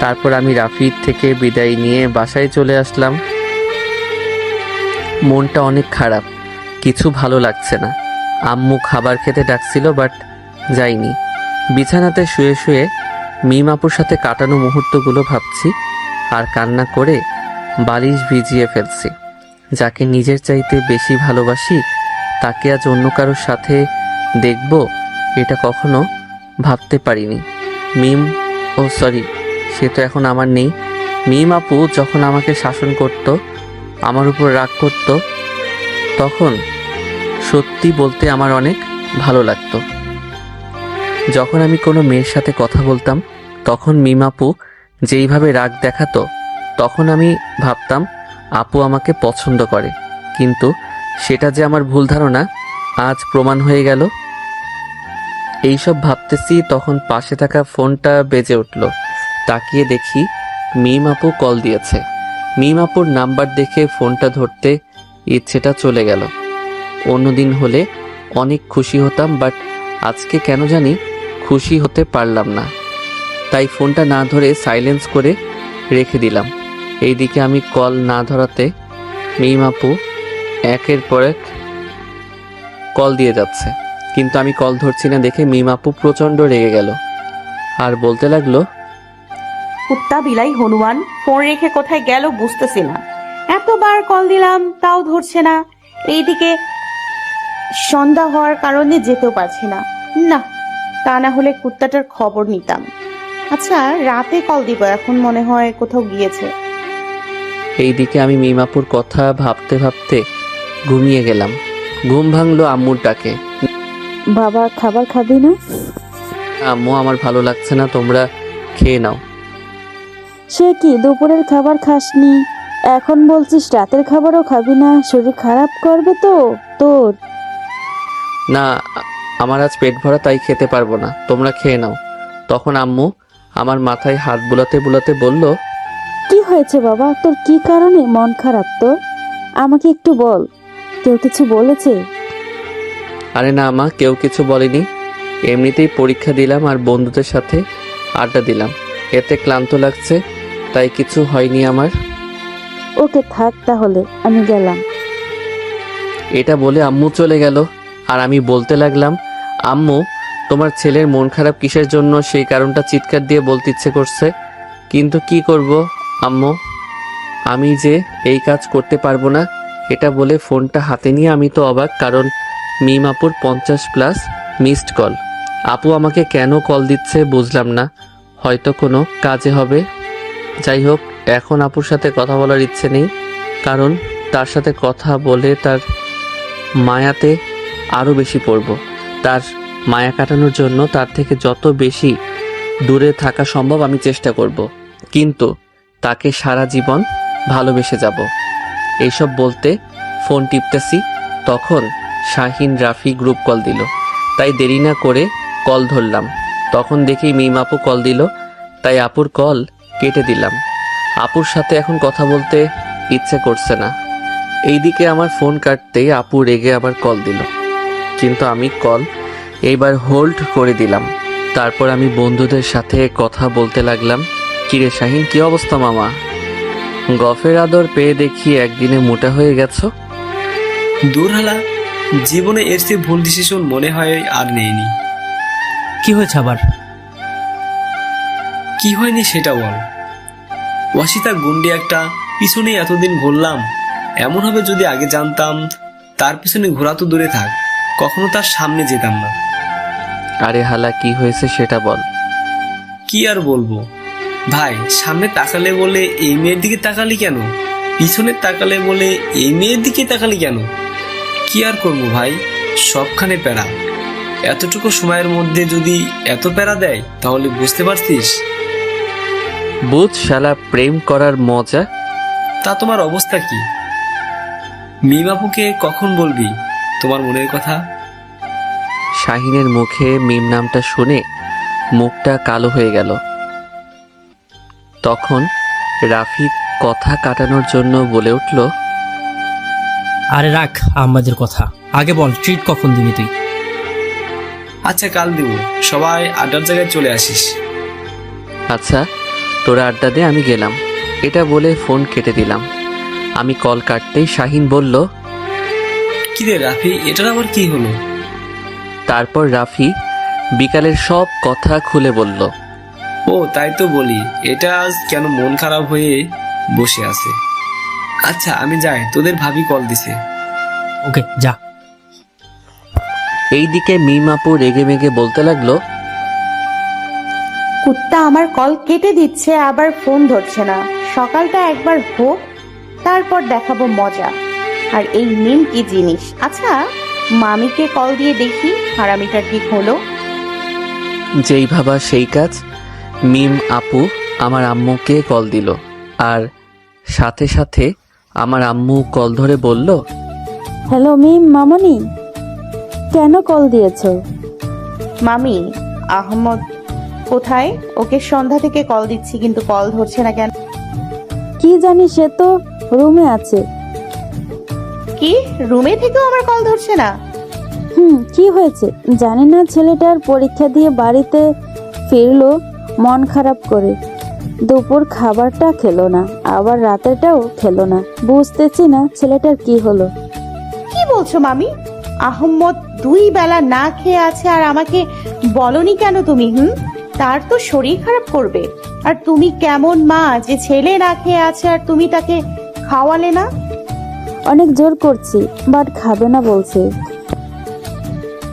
তারপর আমি রাফির থেকে বিদায় নিয়ে বাসায় চলে আসলাম। মনটা অনেক খারাপ, কিছু ভালো লাগছে না। আম্মু খাবার খেতে ডাকছিল, বাট যাইনি। বিছানাতে শুয়ে শুয়ে মিম আপুর সাথে কাটানো মুহূর্তগুলো ভাবছি আর কান্না করে বালিশ ভিজিয়ে ফেলছি। যাকে নিজের চাইতে বেশি ভালোবাসি তাকে আজ অন্য কারোর সাথে দেখব, এটা কখনো ভাবতে পারিনি। সরি, সে তো এখন আমার নেই। মিম আপু যখন আমাকে শাসন করত, আমার উপর রাগ করত, তখন সত্যি বলতে আমার অনেক ভালো লাগতো। যখন আমি কোনো মেয়ের সাথে কথা বলতাম তখন মিম আপু যেইভাবে রাগ দেখাতো, তখন আমি ভাবতাম আপু আমাকে পছন্দ করে। কিন্তু সেটা যে আমার ভুল ধারণা আজ প্রমাণ হয়ে গেল। এইসব ভাবতেছি তখন পাশে থাকা ফোনটা বেজে উঠল। তাকিয়ে দেখি মিম আপু কল দিয়েছে। মিম আপুর নাম্বার দেখে ফোনটা ধরতে ইচ্ছেটা চলে গেল। অন্যদিন হলে অনেক খুশি হতাম, বাট আজকে কেন জানি খুশি হতে পারলাম না। তাই ফোনটা না ধরে সাইলেন্স করে রেখে দিলাম। এইদিকে আমি কল না ধরাতে মিম আপু একের পর এক কল দিয়ে যাচ্ছে, কিন্তু আমি কল ধরছি না দেখে মিম আপু প্রচণ্ড রেগে গেল আর বলতে লাগলো, কুত্তা বিলাই হনুমান, ফোন রেখে কোথায় গেল বুঝতেছি না। এতবার কল দিলাম তাও ধরছে না। এইদিকে সন্ধ্যা হওয়ার কারণে যেতেও পারছি না। না, তা না হলে কুত্তাটার খবর নিতাম। আচ্ছা, রাতে কল দিব, এখন মনে হয় কোথাও গিয়েছে। এইদিকে আমি মিমাপুর কথা ভাবতে ভাবতে ঘুমিয়ে গেলাম। ঘুম ভাঙলো আম্মুর ডাকে। বাবা খাবার খাবি না? আম্মু, আমার ভালো লাগছে না, তোমরা খেয়ে নাও। সে কি, দুপুরের খাবার খাসনি, এখন বলছিস রাতের খাবারও খাবি না? শরীর খারাপ করবে তো তোর। না, আমার আজ পেট ভরা, তাই খেতে পারবো না, তোমরা খেয়ে নাও। তখন আম্মু আমার মাথায় হাত বুলাতে বুলাতে বলল, কি হয়েছে বাবা, তোর কি কারণে মন খারাপ তোর? আমাকে একটু বল, কেউ কিছু বলেছে? আরে না মা, কেউ কিছু বলেনি, এমনিতেই পরীক্ষা দিলাম আর বন্ধুদের সাথে আড্ডা দিলাম, এতে ক্লান্ত লাগছে, তাই কিছু হয়নি আমার। ওকে থাক তাহলে, আমি গেলাম। এটা বলে আম্মু চলে গেল। আর আমি বলতে লাগলাম, আম্মু, তোমার ছেলের মন খারাপ কিসের জন্য, সেই কারণটা চিৎকার দিয়ে বলতে ইচ্ছে করছে, কিন্তু কি করব আম্মু, আমি যে এই কাজ করতে পারবো না। এটা বলে ফোনটা হাতে নিয়ে আমি তো অবাক, কারণ মিম আপুর 50+ মিসড কল। আপু আমাকে কেন কল দিচ্ছে বুঝলাম না, হয়তো কোনো কাজে হবে। যাই হোক, এখন আপুর সাথে কথা বলার ইচ্ছে নেই, কারণ তার সাথে কথা বলে তার মায়াতে আরও বেশি পড়ব। তার মায়া কাটানোর জন্য তার থেকে যত বেশি দূরে থাকা সম্ভব আমি চেষ্টা করব, কিন্তু তাকে সারা জীবন ভালোবেসে যাব। এইসব বলতে ফোন টিপতেছি, তখন শাহিন রাফি গ্রুপ কল দিল, তাই দেরি না করে কল ধরলাম। তখন দেখি মিম আপু কল দিল, তাই আপুর কল কেটে দিলাম। আপুর সাথে এখন কথা বলতে ইচ্ছে করছে না। এইদিকে আমার ফোন কাটতেই আপু রেগে আবার কল দিল, কিন্তু আমি কল এইবার হোল্ড করে দিলাম। তারপর আমি বন্ধুদের সাথে কথা বলতে লাগলাম। কিরে শাহিন, কি অবস্থা মামা? গফের আদর পেয়ে দেখি একদিনে মোটা হয়ে গেছো। দূর হালা, জীবনে এর চেয়ে ভুল ডিসিশন মনে হয় আর নেইনি। কি হয়েছে আবার? কি হয়নি সেটা বল। ওয়াসিতা গুন্ডি একটা, পিছনে এতদিন ঘুরলাম। এমন হবে যদি আগে জানতাম, তার পিছনে ঘোরা তো দূরে থাক, কখনো তার সামনে যেতাম না। আরে হালা, কি হয়েছে সেটা বল। কি আর বলবো ভাই, সামনে তাকালে বলে এই মেয়ের দিকে তাকালি কেন, পিছনে তাকালে বলে এই মেয়ের দিকে তাকালি কেন। কি আর করবো ভাই, সবখানে প্যারা। এতটুকু সময়ের মধ্যে যদি এত প্যারা দেয়, তাহলে বুঝতে পারছিস। বুঝ শালা, প্রেম করার মজা। তা তোমার অবস্থা কি? মিমাপুকে কখন বলবি তোমার মনের কথা? শাহিনের মুখে মিম নামটা শুনে মুখটা কালো হয়ে গেল। তখন রাফি কথা কাটানোর জন্য বলে উঠল, আরে রাখ আমাদের কথা, আগে বল ট্রিট কখন দিবি তুই? আচ্ছা, কাল দেবো, সবাই আড্ডার জায়গায় চলে আসিস। আচ্ছা তোরা আড্ডা দে, আমি গেলাম। এটা বলে ফোন কেটে দিলাম। আমি কল কাটতেই শাহিন বলল, কিরে রাফি, এটার আবার কি হলো? তারপর রাফি বিকালের সব কথা খুলে বলল। ও তাই তো বলি, এটা আজ কেন মন খারাপ হয়ে বসে আছে। আচ্ছা আমি যাই, তোদের ভাবি কল দিছে। ওকে যা। এইদিকে মিম আপু রেগে মেগে বলতে লাগলো, কুত্তা আমার কল কেটে দিচ্ছে, আবার ফোন ধরছে না। সকালটা একবার হোক, তারপর দেখাবো মজা। আর এই মিম কি জিনিস? আচ্ছা, মামিকে কল দিয়ে দেখি হারামিটার কি হলো। যেই ভাবা সেই কাজ। মিম আপু আমার আম্মুকে কল দিল, আর সাথে সাথে আমার আম্মু কল ধরে বলল, হ্যালো মিম মামনি, কেন কল দিয়েছো? মামি, আহমদ কোথায়? ওকে সন্ধ্যা থেকে কল দিচ্ছি, কিন্তু কল ধরছে না কেন? কি জানি, সে তো রুমে আছে। কি, রুমে থেকেও আমার কল ধরছে না? কি হয়েছে জানি না, ছেলেটার পরীক্ষা দিয়ে বাড়িতে ফিরলো মন খারাপ করে, দুপুর খাবারটা খেলো না, আবার রাতেরটাও খেলো না। বুঝতেছি না ছেলেটার কি হলো। কি বলছো মামি? আহম্মদ 2 বেলা না খেয়ে আছে, আর আমাকে বলনি কেন তুমি? তার তো শরীর খারাপ করবে। আর তুমি কেমন মা যে ছেলে না খেয়ে আছে আর তুমি তাকে খাওয়ালে না? অনেক জোর করছি, বাট খাবে না বলছে।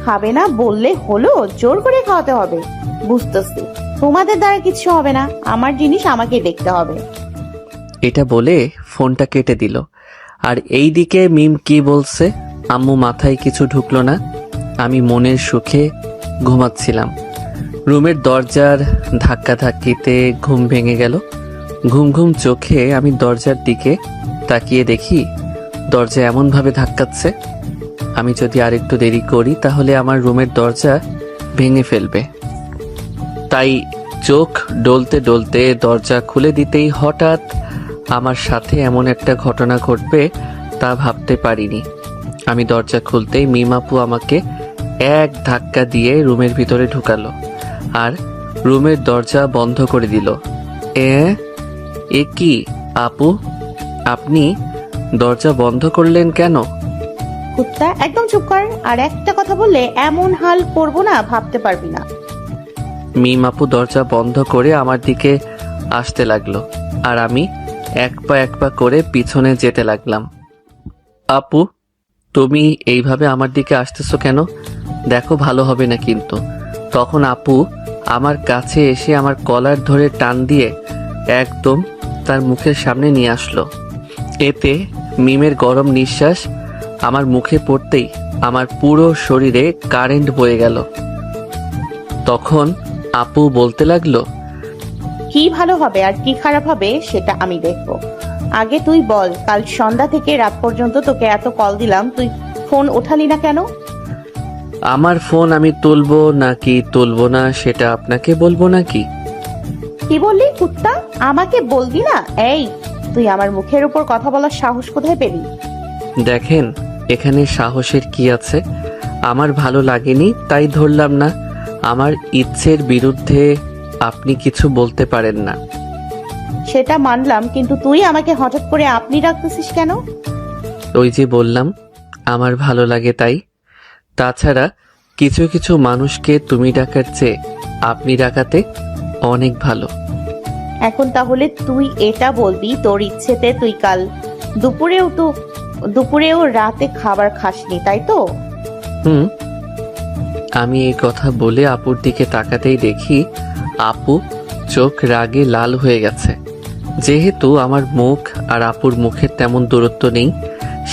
খাবে না বললে হলো, জোর করে খাওয়াতে হবে। বুঝতেছি, তোমাদের দ্বারা কিছু হবে না, আমার জিনিস আমাকে দেখতে হবে। এটা বলে ফোনটা কেটে দিল। আর এইদিকে মিম কি বলছে আম্মু মাথায় কিছু ঢুকলো না। আমি মনের সুখে ঘুমাচ্ছিলাম। রুমের দরজার ধাক্কাধাক্কিতে ঘুম ভেঙে গেল। ঘুম ঘুম চোখে আমি দরজার দিকে তাকিয়ে দেখি দরজা এমনভাবে ধাক্কাচ্ছে, আমি যদি আরেকটু দেরি করি তাহলে আমার রুমের দরজা ভেঙে ফেলবে। তাই চোখ ডলতে ডলতে দরজা খুলে দিতেই হঠাৎ আমার সাথে এমন একটা ঘটনা ঘটবে তা ভাবতে পারিনি। আমি দরজা খুলতেই মিমাপু আমাকে এক ধাক্কা দিয়ে রুমের ভিতরে ঢুকালো আর রুমের দরজা বন্ধ করে দিল। এ কি আপু, আপনি দরজা বন্ধ করলেন কেন? কুত্তা, একদম চুপ কর। আর একটা কথা বললে এমন হাল করবো না, ভাবতে পারবি না। মিমাপু দরজা বন্ধ করে আমার দিকে আসতে লাগলো আর আমি এক পা করে পিছনে যেতে লাগলাম। আপু, তুমি এইভাবে আমার দিকে আসতেছো কেন? দেখো ভালো হবে না কিন্তু। তখন আপু আমার কাছে এসে আমার কলার ধরে টান দিয়ে একদম তার মুখের সামনে নিয়ে আসলো। এতে মিমের গরম নিঃশ্বাস আমার মুখে পড়তেই আমার পুরো শরীরে কারেন্ট বয়ে গেল। তখন আপু বলতে লাগলো, কি ভালো হবে আর কি খারাপ হবে সেটা আমি দেখবো। আগে তুই বল, কাল সন্ধ্যা থেকে রাত পর্যন্ত তোকে এত কল দিলাম, তুই ফোন ওঠালি না কেন? আমার ফোন আমি তুলবো নাকি তুলবো না সেটা আপনাকে বলবো নাকি? কি বললি কুত্তা? আমাকে বলবি না? এই, তুই আমার মুখের উপর কথা বলার সাহস কোথায় পেলি? দেখেন, এখানে সাহসের কি আছে? আমার ভালো লাগেনি তাই ধরলাম না। আমার ইচ্ছের বিরুদ্ধে আপনি কিছু বলতে পারেন না। সেটা মানলাম, কিন্তু তুই আমাকে হঠাৎ করে আপনি ডাকতেছিস কেন? ওই যে বললাম আমার ভালো লাগে তাই। তাছাড়া কিছু কিছু মানুষকে তুমি ডাকার চেয়ে আপনি ডাকাতে অনেক ভালো। এখন তাহলে তুই এটা বলবি, তোর ইচ্ছেতে তুই কাল দুপুরেও রাতে খাবার খাসনি, তাই তো? হুম। আমি এই কথা বলে আপুর দিকে তাকাতেই দেখি আপু চোখ রাগে লাল হয়ে গেছে। যেহেতু আমার মুখ আর আপুর মুখের তেমন দূরত্ব নেই,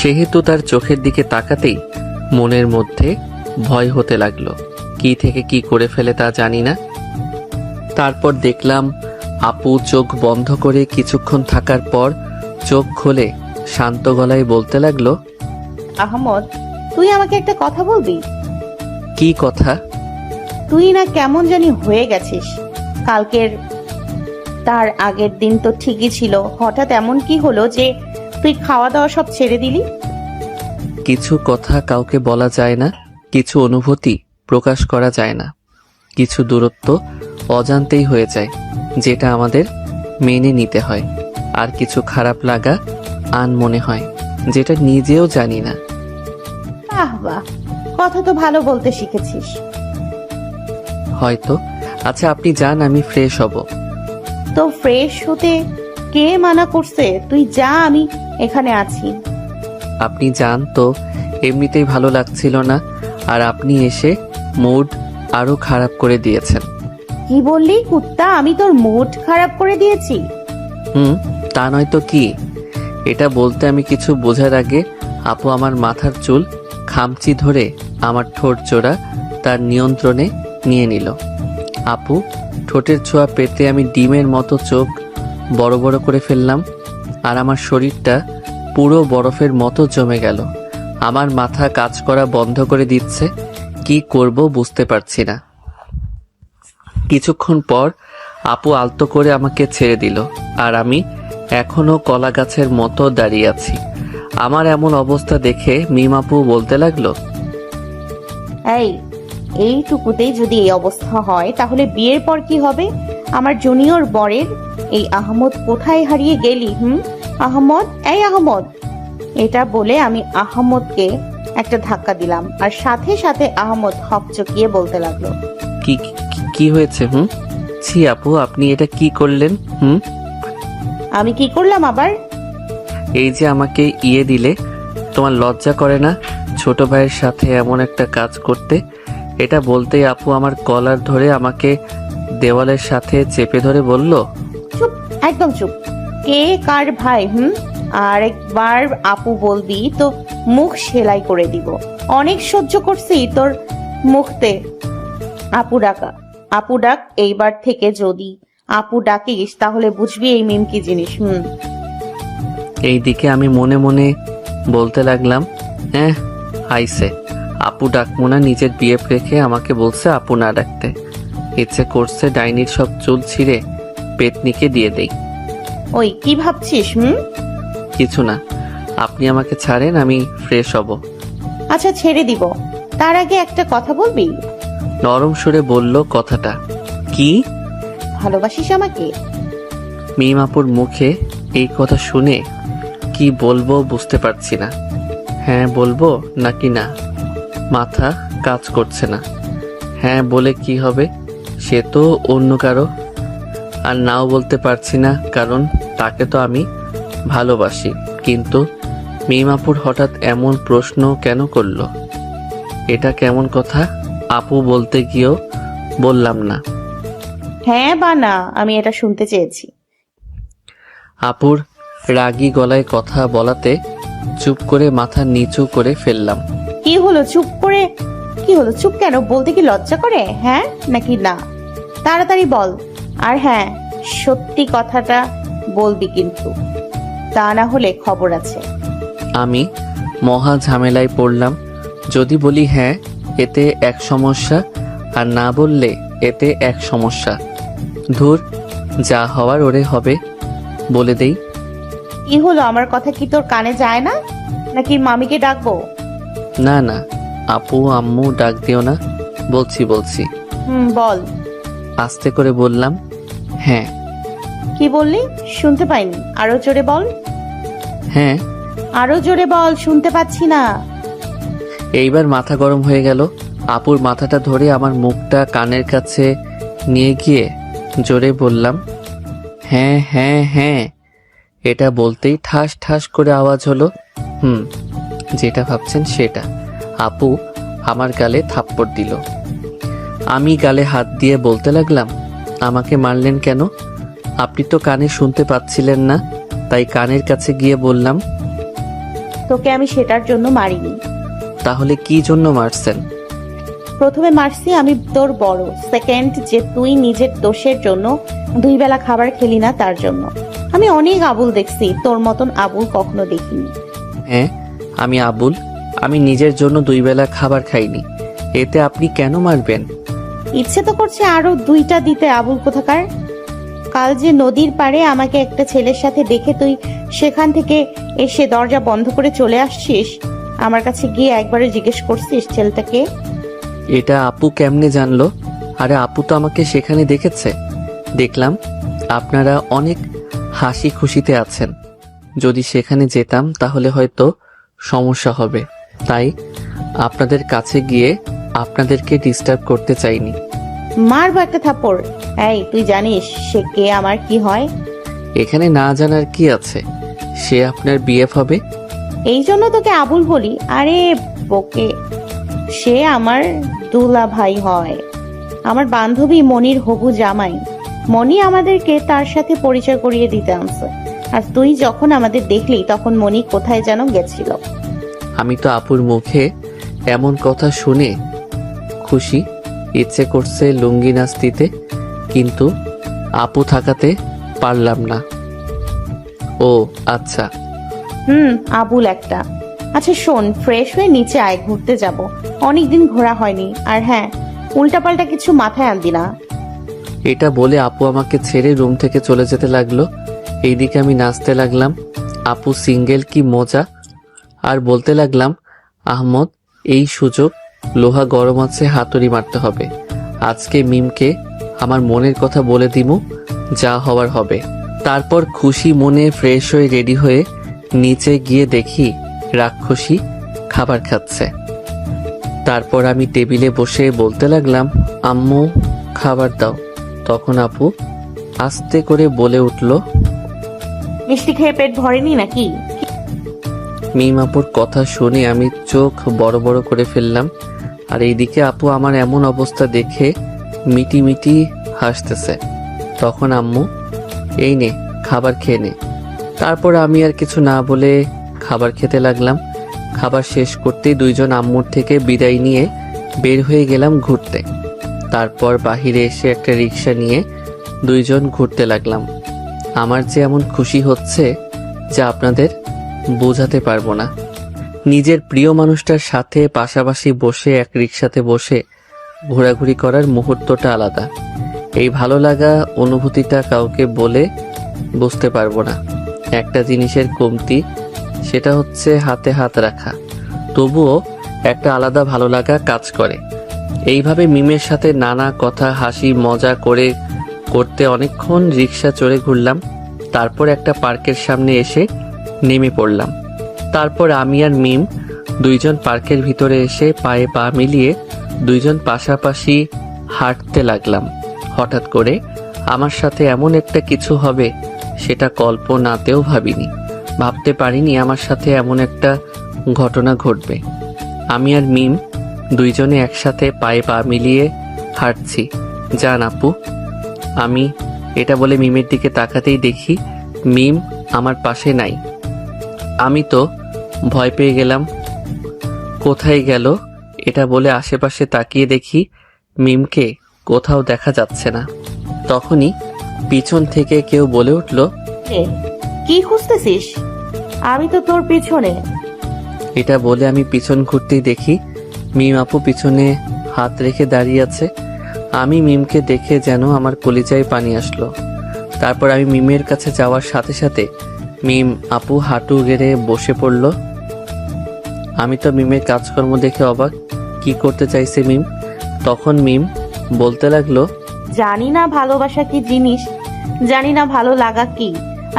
সেহেতু তার চোখের দিকে তাকাতেই মনের মধ্যে ভয় হতে লাগলো। কি থেকে কি করে ফেলে তা জানি না। তারপর দেখলাম আপু চোখ বন্ধ করে কিছুক্ষণ থাকার পর চোখ খুলে শান্ত গলায় বলতে লাগলো, আহমদ, তুই আমাকে একটা কথা বলবি? কি কথা? তুই না কেমন জানি হয়ে গেছিস। কালকের তার আগের দিন তো ঠিকই ছিল, হঠাৎ এমন কি হলো যে তুই খাওয়া দাওয়া সব ছেড়ে দিলি? কিছু কথা কাউকে বলা যায় না, কিছু অনুভূতি প্রকাশ করা যায় না, কিছু দূরত্ব অজান্তেই হয়ে যায় যেটা আমাদের মেনে নিতে হয়, আর কিছু খারাপ লাগা আনমনে হয় যেটা নিজেও জানি না। বাহ বাহ, কথা তো ভালো বলতে শিখেছিস। হয়তো। আচ্ছা আপনি যান, আমি ফ্রেশ হব। তো ফ্রেশ হতে কে মানা করছে? তুই যা, আমি এখানে আছি। আপনি যান তো, এমনিতেই ভালো লাগছিল না, আর আপনি এসে মুড আরো খারাপ করে দিয়েছেন। কি বললি কুত্তা? আমি তোর মুড খারাপ করে দিয়েছি? তা নয় তো কি। এটা বলতে আমি কিছু বোঝার আগে আপু আমার মাথার চুল খামচি ধরে আমার ঠোঁট জোড়া তার নিয়ন্ত্রণে নিয়ে নিল। আপু ঠোঁটের ছোঁয়া পেতে আমি ডিমের মতো চোখ বড় বড় করে ফেললাম, আর আমার শরীরটা পুরো বরফের মতো জমে গেল। আমার মাথা কাজ করা বন্ধ করে দিচ্ছে, কি করব বুঝতে পারছি না। কিছুক্ষণ পর আপু আলতো করে আমাকে ছেড়ে দিল, আর আমি এখনো কলা গাছের মতো দাঁড়িয়ে আছি। আমার এমন অবস্থা দেখে মিম আপু বলতে লাগলো, এইটুকুতেই যদি এই অবস্থা হয় তাহলে বিয়ের পর কি হবে? আমার জুনিয়র বরের এই আহমদ কোথায় হারিয়ে গেলি? আহমদ, এই আহমদ। এটা বলে আমি আহমদকে একটা ধাক্কা দিলাম, আর সাথে সাথে আহমদ হকচকিয়ে বলতে লাগলো, কি কি হয়েছে? ছি আপু, আপনি এটা কি করলেন? আমি কি করলাম আবার? এই যে আমাকে ইয়ে দিলে, তোমার লজ্জা করে না ছোট ভাইয়ের সাথে এমন একটা কাজ করতে? এটা বলতেই আপু আমার কলার ধরে আমাকে দেওয়ালের সাথে চেপে ধরে বলল, চুপ, একদম চুপ। কে কার ভাই? আর একবার আপু বলবি তো মুখ সেলাই করে দিব। অনেক সহ্য করছি তোর মুখতে আপু ডাকা। আপু ডাক, এইবার থেকে যদি আপু ডাকিস তাহলে বুঝবি এই মিম কি জিনিস। এই দিকে আমি মনে মনে বলতে লাগলাম, আইসে আপু ডাকবো না, নিজের বিয়ে রেখে আমাকে বলছে আপু না ডাকতে। ইচ্ছে করছে ডাইনির সব চুল ছিঁড়ে পেতনিকে দিয়ে দেই। ওই কি ভাবছিস? কিছু না, আপনি আমাকে ছাড়েন, আমি ফ্রেশ হব। আচ্ছা ছেড়ে দিব, তার আগে একটা কথা বলবি? নরম সুরে বলল কথাটা। কি? ভালোবাসিস আমাকে? মিম আপুর মুখে এই কথা শুনে কি বলবো বুঝতে পারছি না। হ্যাঁ বলবো নাকি না, মাথা কাজ করছে না। হ্যাঁ বলে কি হবে, সে তো অন্য কারো। আর নাও বলতে পারছি না, কারণ তাকে তো আমি ভালোবাসি। কিন্তু মিম আপুর হঠাৎ এমন প্রশ্ন কেন করলো? এটা কেমন কথা? আপু বলতে গিয়েও বললাম না। হ্যাঁ বা না, আমি এটা শুনতে চেয়েছি। আপুর রাগী গলায় কথা বলাতে চুপ করে মাথা নিচু করে ফেললাম। কি হলো চুপ করে? কি হলো চুপ কেন? বলতে কি লজ্জা করে? হ্যাঁ নাকি না? তাড়াতাড়ি বল। আর হ্যাঁ, সত্যি কথাটা বলবি কিন্তু, তা না হলে খবর আছে। আমি মহা ঝামেলায় পড়লাম। যদি বলি হ্যাঁ, এতে এক সমস্যা, আর না বললে এতে এক সমস্যা। ধুর, যা হওয়ার ওরে হবে। বলে দেই। কি হলো? আমার কথা কি তোর কানে যায় না? নাকি মামিকে ডাকবো? না না, আপু আম্মু ডাক দিও না, বলছি। বল। আস্তে করে বললাম, হ্যাঁ। কি বললি? শুনতে পাইনি, আরো জোরে বল। হ্যাঁ। আরো জোরে বল, শুনতে পাচ্ছি না। এইবার মাথা গরম হয়ে গেল। আপুর মাথাটা ধরে আমার মুখটা কানের কাছে নিয়ে গিয়ে জোরে বললাম, হ্যাঁ হ্যাঁ হ্যাঁ। এটা বলতেই ঠাস ঠাস করে আওয়াজ হলো। যেটা ভাবছেন সেটা। আপু আমার গালে থাপ্পড় দিল। আমি গালে হাত দিয়ে বলতে লাগলাম, আমাকে মারলেন কেন? আপনি তো কানে শুনতে পাচ্ছিলেন না, তাই কানের কাছে গিয়ে বললাম। তোকে আমি সেটার জন্য মারিনি। তাহলে কি জন্য মারছেন? প্রথমে মারছি আমি তোর বড়, সেকেন্ড যে তুই নিজের দোষের জন্য 2 বেলা খাবার খেলি না তার জন্য। আমি অনেক আবুল দেখছি, তোর মতন আবুল কখনো দেখিনি। হ্যাঁ আমি আবুল, আমি নিজের জন্য 2 বেলা খাবার খাইনি, এতে আপনি কেন মারবেন? ইচ্ছে তো করছে আরো 2টা দিতে, আবুল কোথাকার। কাল যে নদীর পাড়ে আমাকে একটা ছেলের সাথে দেখে তুই সেখান থেকে এসে দরজা বন্ধ করে চলে আসছিস, আমার কাছে গিয়ে একবারে জিজ্ঞেস করছিস ছেলেটাকে? এটা আপু কেমনে জানলো? আরে আপু তো আমাকে সেখানে দেখেছে। দেখলাম আপনারা অনেক হাসি খুশিতে আছেন। যদি সেখানে যেতাম তাহলে হয়তো সমস্যা হবে, তাই আপনাদের কাছে গিয়ে আপনাদেরকে ডিস্টার্ব করতে চাইনি। মারবো একটা থাপ্পড়। এই তুই জানিস সে কে, আমার কি হয়? এখানে না জানার কি আছে, সে আপনার বিএফ হবে। এই জন্য তোকে আবুল বলি? আরে বোকে, সে আমার দুলা ভাই হয়, আমার বান্ধবী মনির হবু জামাই। মনি আমাদেরকে তার সাথে পরিচয় করিয়ে দিতে আনছে, আর তুই যখন আমাদের দেখলি তখন মনি কোথায় যেন গেছিল। আমি তো আপুর মুখে এমন কথা শুনে খুশি, ইচ্ছে করছে লুঙ্গি নাচ দিতে, কিন্তু আপু থাকাতে পারলাম না। ও আচ্ছা। আবুল একটা। আচ্ছা শোন, ফ্রেশ হয়ে নিচে আয়, ঘুরতে যাব, অনেকদিন ঘোরা হয়নি। আর হ্যাঁ, উল্টাপাল্টা কিছু মাথায় আনবি না। এটা বলে আপু আমাকে ছেড়ে রুম থেকে চলে যেতে লাগলো। এইদিকে আমি নাচতে লাগলাম, আপু সিঙ্গেল কি মজা। আর বলতে লাগলাম, আহমদ এই সুযোগ, লোহা গরম আছে, হাতুড়ি মারতে হবে। আজকে মিমকে আমার মনের কথা বলে দিমু, যা হওয়ার হবে। তারপর খুশি মনে ফ্রেশ হয়ে রেডি হয়ে নিচে গিয়ে দেখি রাক্ষসী খাবার খাচ্ছে। তারপর আমি টেবিলে বসে বলতে লাগলাম, আম্মু খাবার দাও। তখন আপু আস্তে করে বলে উঠল, মিষ্টি খেয়ে পেট ভরেনি নাকি? মিম আপুর কথা শুনে আমি চোখ বড় বড় করে ফেললাম। আর এইদিকে আপু আমার এমন অবস্থা দেখে মিটি মিটি হাসতেছে। তখন আম্মু, এই নে খাবার খেয়ে নে। তারপর আমি আর কিছু না বলে খাবার খেতে লাগলাম। খাবার শেষ করতেই দুইজন আম্মুর থেকে বিদায় নিয়ে বের হয়ে গেলাম ঘুরতে। তারপর বাহিরে এসে একটা রিক্সা নিয়ে দুইজন ঘুরতে লাগলাম। আমার যে এমন খুশি হচ্ছে যা আপনাদের বোঝাতে পারবো না। নিজের প্রিয় মানুষটার সাথে পাশাপাশি বসে এক রিক্সাতে বসে ঘোরাঘুরি করার মুহূর্তটা আলাদা। এই ভালো লাগা অনুভূতিটা কাউকে বলে বুঝতে পারবো না। একটা জিনিসের কমতি, সেটা হচ্ছে হাতে হাত রাখা। তবুও একটা আলাদা ভালো লাগা কাজ করে। এইভাবে মিমের সাথে নানা কথা হাসি মজা করতে অনেকক্ষণ রিক্সা চড়ে ঘুরলাম। তারপর একটা পার্কের সামনে এসে নেমে পড়লাম। তারপর আমি আর মিম দুইজন পার্কের ভিতরে এসে পায়ে পা মিলিয়ে দুইজন পাশাপাশি হাঁটতে লাগলাম। হঠাৎ করে আমার সাথে এমন একটা কিছু হবে সেটা কল্পনাতেও ভাবিনি। ভাবতে পারিনি আমার সাথে এমন একটা ঘটনা ঘটবে। আমি আর মিম দুইজনে একসাথে পায়ে পা মিলিয়ে হাঁটছি। যান আপু। আমি এটা বলে মিমের দিকে তাকাতেই দেখি মিম আমার পাশে নাই। আমি তো ভয় পেয়ে গেলাম। কোথায় গেল এটা বলে আশেপাশে তাকিয়ে দেখি মিমকে কোথাও দেখা যাচ্ছে না। তখনই পিছন থেকে কেউ বলে উঠল, এ, কি খুঁজতেছিস? আমি তো তোর পিছনে। এটা বলে আমি পিছন ঘুরতেই দেখি মিম আপু পিছনে হাত রেখে দাঁড়িয়ে আছে। আমি মিমকে দেখে যেন আমার কলিজায় পানি আসলো। তারপর আমি মিমের কাছে যাওয়ার সাথে সাথে মিম আপু হাঁটু গেড়ে বসে পড়ল। আমি তো মিমের কাজকর্ম দেখে অবাক। কি করতে চাইছে মিম? তখন মিম বলতে লাগলো, জানি না ভালোবাসা কি জিনিস, জানি না ভালো লাগা কি।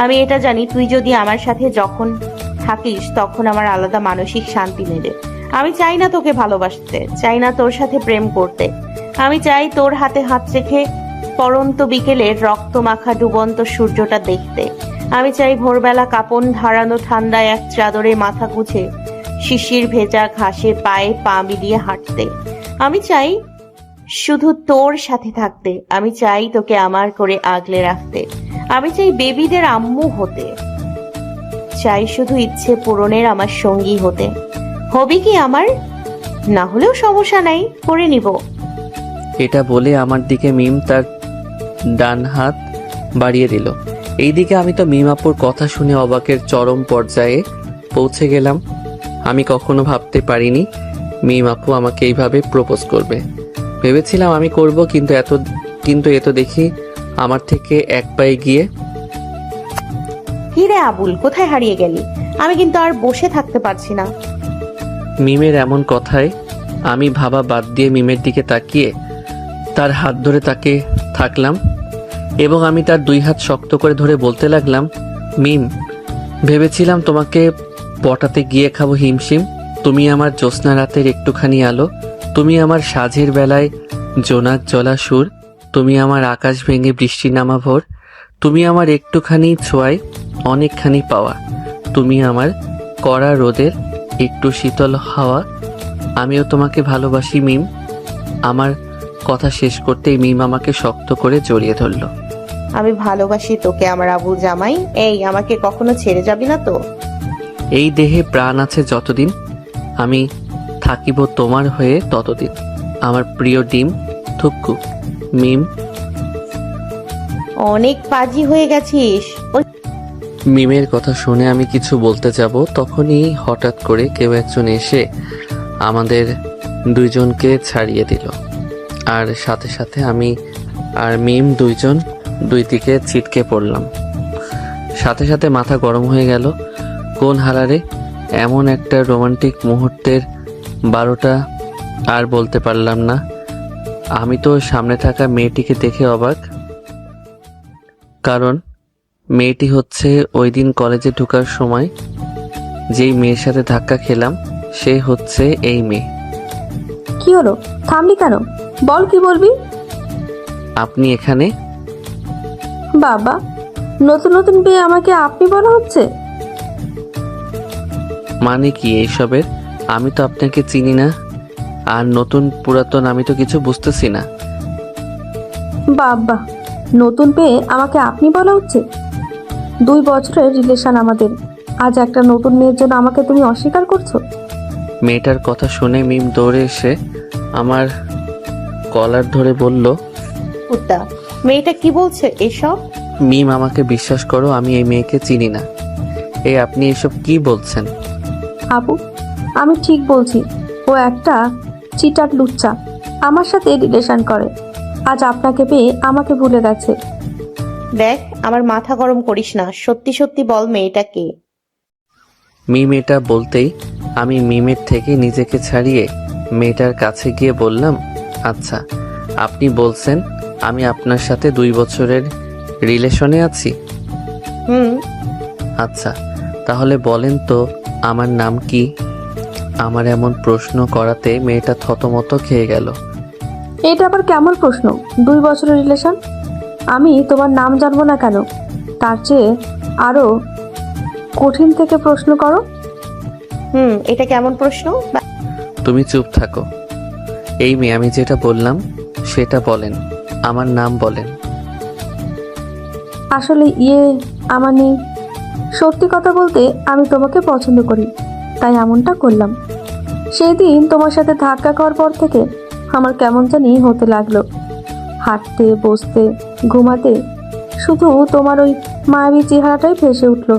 আমি এটা জানি, তুই যদি আমার সাথে যখন থাকিস তখন আমার আলাদা মানসিক শান্তি মেলে। আমি চাই না তোকে ভালোবাসতে, চাই না তোর সাথে প্রেম করতে। আমি চাই তোর হাতে হাত রেখে পরন্ত বিকেলের রক্ত মাখা ডুবন্ত সূর্যটা দেখতে। আমি চাই ভোরবেলা কাপন ধারানো ঠান্ডায় এক চাদরে মাথা গুছে শিশির ভেজা ঘাসে পায়ে পা মিলিয়ে হাঁটতে। আমি চাই শুধু তোর সাথে থাকতে। আমি চাই তোকে আমার করে আগলে রাখতে। আমি চাই বেবিদের আম্মু হতে। চাই শুধু ইচ্ছে পূরণের আমার সঙ্গী হতে। হবি কি আমার? না হলেও সমস্যা নাই, করে নিব। এটা বলে আমার দিকে মিম তার ডান হাত বাড়িয়ে দিল। এইদিকে আমি তো মিম আপুর কথা শুনে অবাকের চরম পর্যায়ে পৌঁছে গেলাম। আমি কখনো ভাবতে পারিনি মিম আপু আমাকে এইভাবে প্রপোজ করবে। ভেবেছিলাম আমি করব, কিন্তু এত দেখি আমার থেকে এক পায়ে গিয়ে। কি রে আবুল, কোথায় হারিয়ে গেলি? আমি কিন্তু আর বসে থাকতে পারছি না। মিমের এমন কথায় আমি ভাবা বাদ দিয়ে মিমের দিকে তাকিয়ে তার হাত ধরে তাকে থাকলাম এবং আমি তার দুই হাত শক্ত করে ধরে বলতে লাগলাম, মিম, ভেবেছিলাম তোমাকে পটাতে গিয়ে খাবো হিমশিম। তুমি আমার জ্যোৎস্না রাতের একটুখানি আলো, তুমি আমার সাঁঝের বেলায় জোনাক জলা সুর, তুমি আমার আকাশ ভেঙে বৃষ্টি নামা ভোর, তুমি আমার একটুখানি ছোঁয়ায় অনেকখানি পাওয়া, তুমি আমার কড়া রোদের একটু শীতল হাওয়া। আমিও তোমাকে ভালোবাসি মিম। আমার কথা শেষ করতেই মিম আমাকে শক্ত করে জড়িয়ে ধরল। আমি ভালোবাসি তোকে আমার আবুল জামাই। এই, আমাকে কখনো ছেড়ে যাবি না তো? এই দেহে প্রাণ আছে যতদিন, আমি থাকিব তোমার হয়ে ততদিন। আমার প্রিয় ডিম থুক্কু। মিম। অনেক পাজি হয়ে গেছিস। মিমের কথা শুনে আমি কিছু বলতে যাব, তখনই হঠাৎ করে কেউ একজন এসে আমাদের দুইজনকে ছাড়িয়ে দিল। আর সাথে সাথে আমি আর মিম দুইজন দুই দিকে ছিটকে পড়লাম। সাথে সাথে মাথা গরম হয়ে গেল। কোন হারারে এমন একটা রোমান্টিক মুহূর্তের 12টা আর বলতে পারলাম না। আমি তো সামনে থাকা মেয়েটিকে দেখে অবাক, কারণ মেয়েটি হচ্ছে ওই দিন কলেজে ঢোকার সময় যেই মেয়ের সাথে ধাক্কা খেলাম, সে হচ্ছে এই মেয়ে। কি হলো, থামলি কেন? বল, কি বলবি? আপনি এখানে? বাবা, নতুন নতুন পেয়ে আমাকে আপনি বলা হচ্ছে? মানে কি এইসবের? আমি তো আপনাকে চিনি না, আর নতুন পুরাতন আমি তো কিছু বুঝতেছি না। বাবা, নতুন পেয়ে আমাকে আপনি বলা হচ্ছে? 2 বছরের রিলেশন আমাদের, আজ একটা নতুন মেয়ের জন্য আমাকে তুমি অস্বীকার করছো? মেয়েটার কথা শুনে মিম দৌড়ে এসে আমার কলার ধরে বলল, কুত্তা, মেয়েটা কি বলছে এসব? মিম আমাকে বিশ্বাস করো, আমি এই মেয়েকে চিনি না। এই আপনি এসব কি বলছেন? আপু, আমি ঠিক বলছি। ও একটা চিটার লুচ্চা, আমার সাথে রিলেশন করে। আজ আপনাকে পেয়ে আমাকে ভুলে গেছে। দেখ, আমার মাথা গরম করিস না, সত্যি সত্যি বল মেয়েটা কে? মিম এটা বলতেই আমি মিমের থেকে নিজেকে ছাড়িয়ে মেয়েটার কাছে গিয়ে বললাম, আচ্ছা আপনি বলছেন আমি আপনার সাথে 2 বছরের রিলেশনে আছি? হুম। আচ্ছা তাহলে বলেন তো আমার নাম কি? আমার এমন প্রশ্ন করাতে মেয়েটা থতমত খেয়ে গেল। এটা আবার কেমন প্রশ্ন? 2 বছরের রিলেশন, আমি তোমার নাম জানবো না কেন? তার চেয়ে আরো কঠিন থেকে প্রশ্ন করো। এটা কেমন প্রশ্ন? তুমি চুপ থাকো। এই মেয়ে, আমি যেটা বললাম সেটা বলেন, আমার নাম বলেন। আসলে আমার নেই। সত্যি কথা বলতে আমি তোমাকে পছন্দ করি, তাই এমনটা করলাম। সেই দিন তোমার সাথে ধাক্কা খাওয়ার পর থেকে আমার কেমন জানি হতে লাগলো। হাঁটতে, বসতে, ঘুমাতে শুধু তোমার ওই মায়াবী চেহারাটাই ভেসে উঠলো।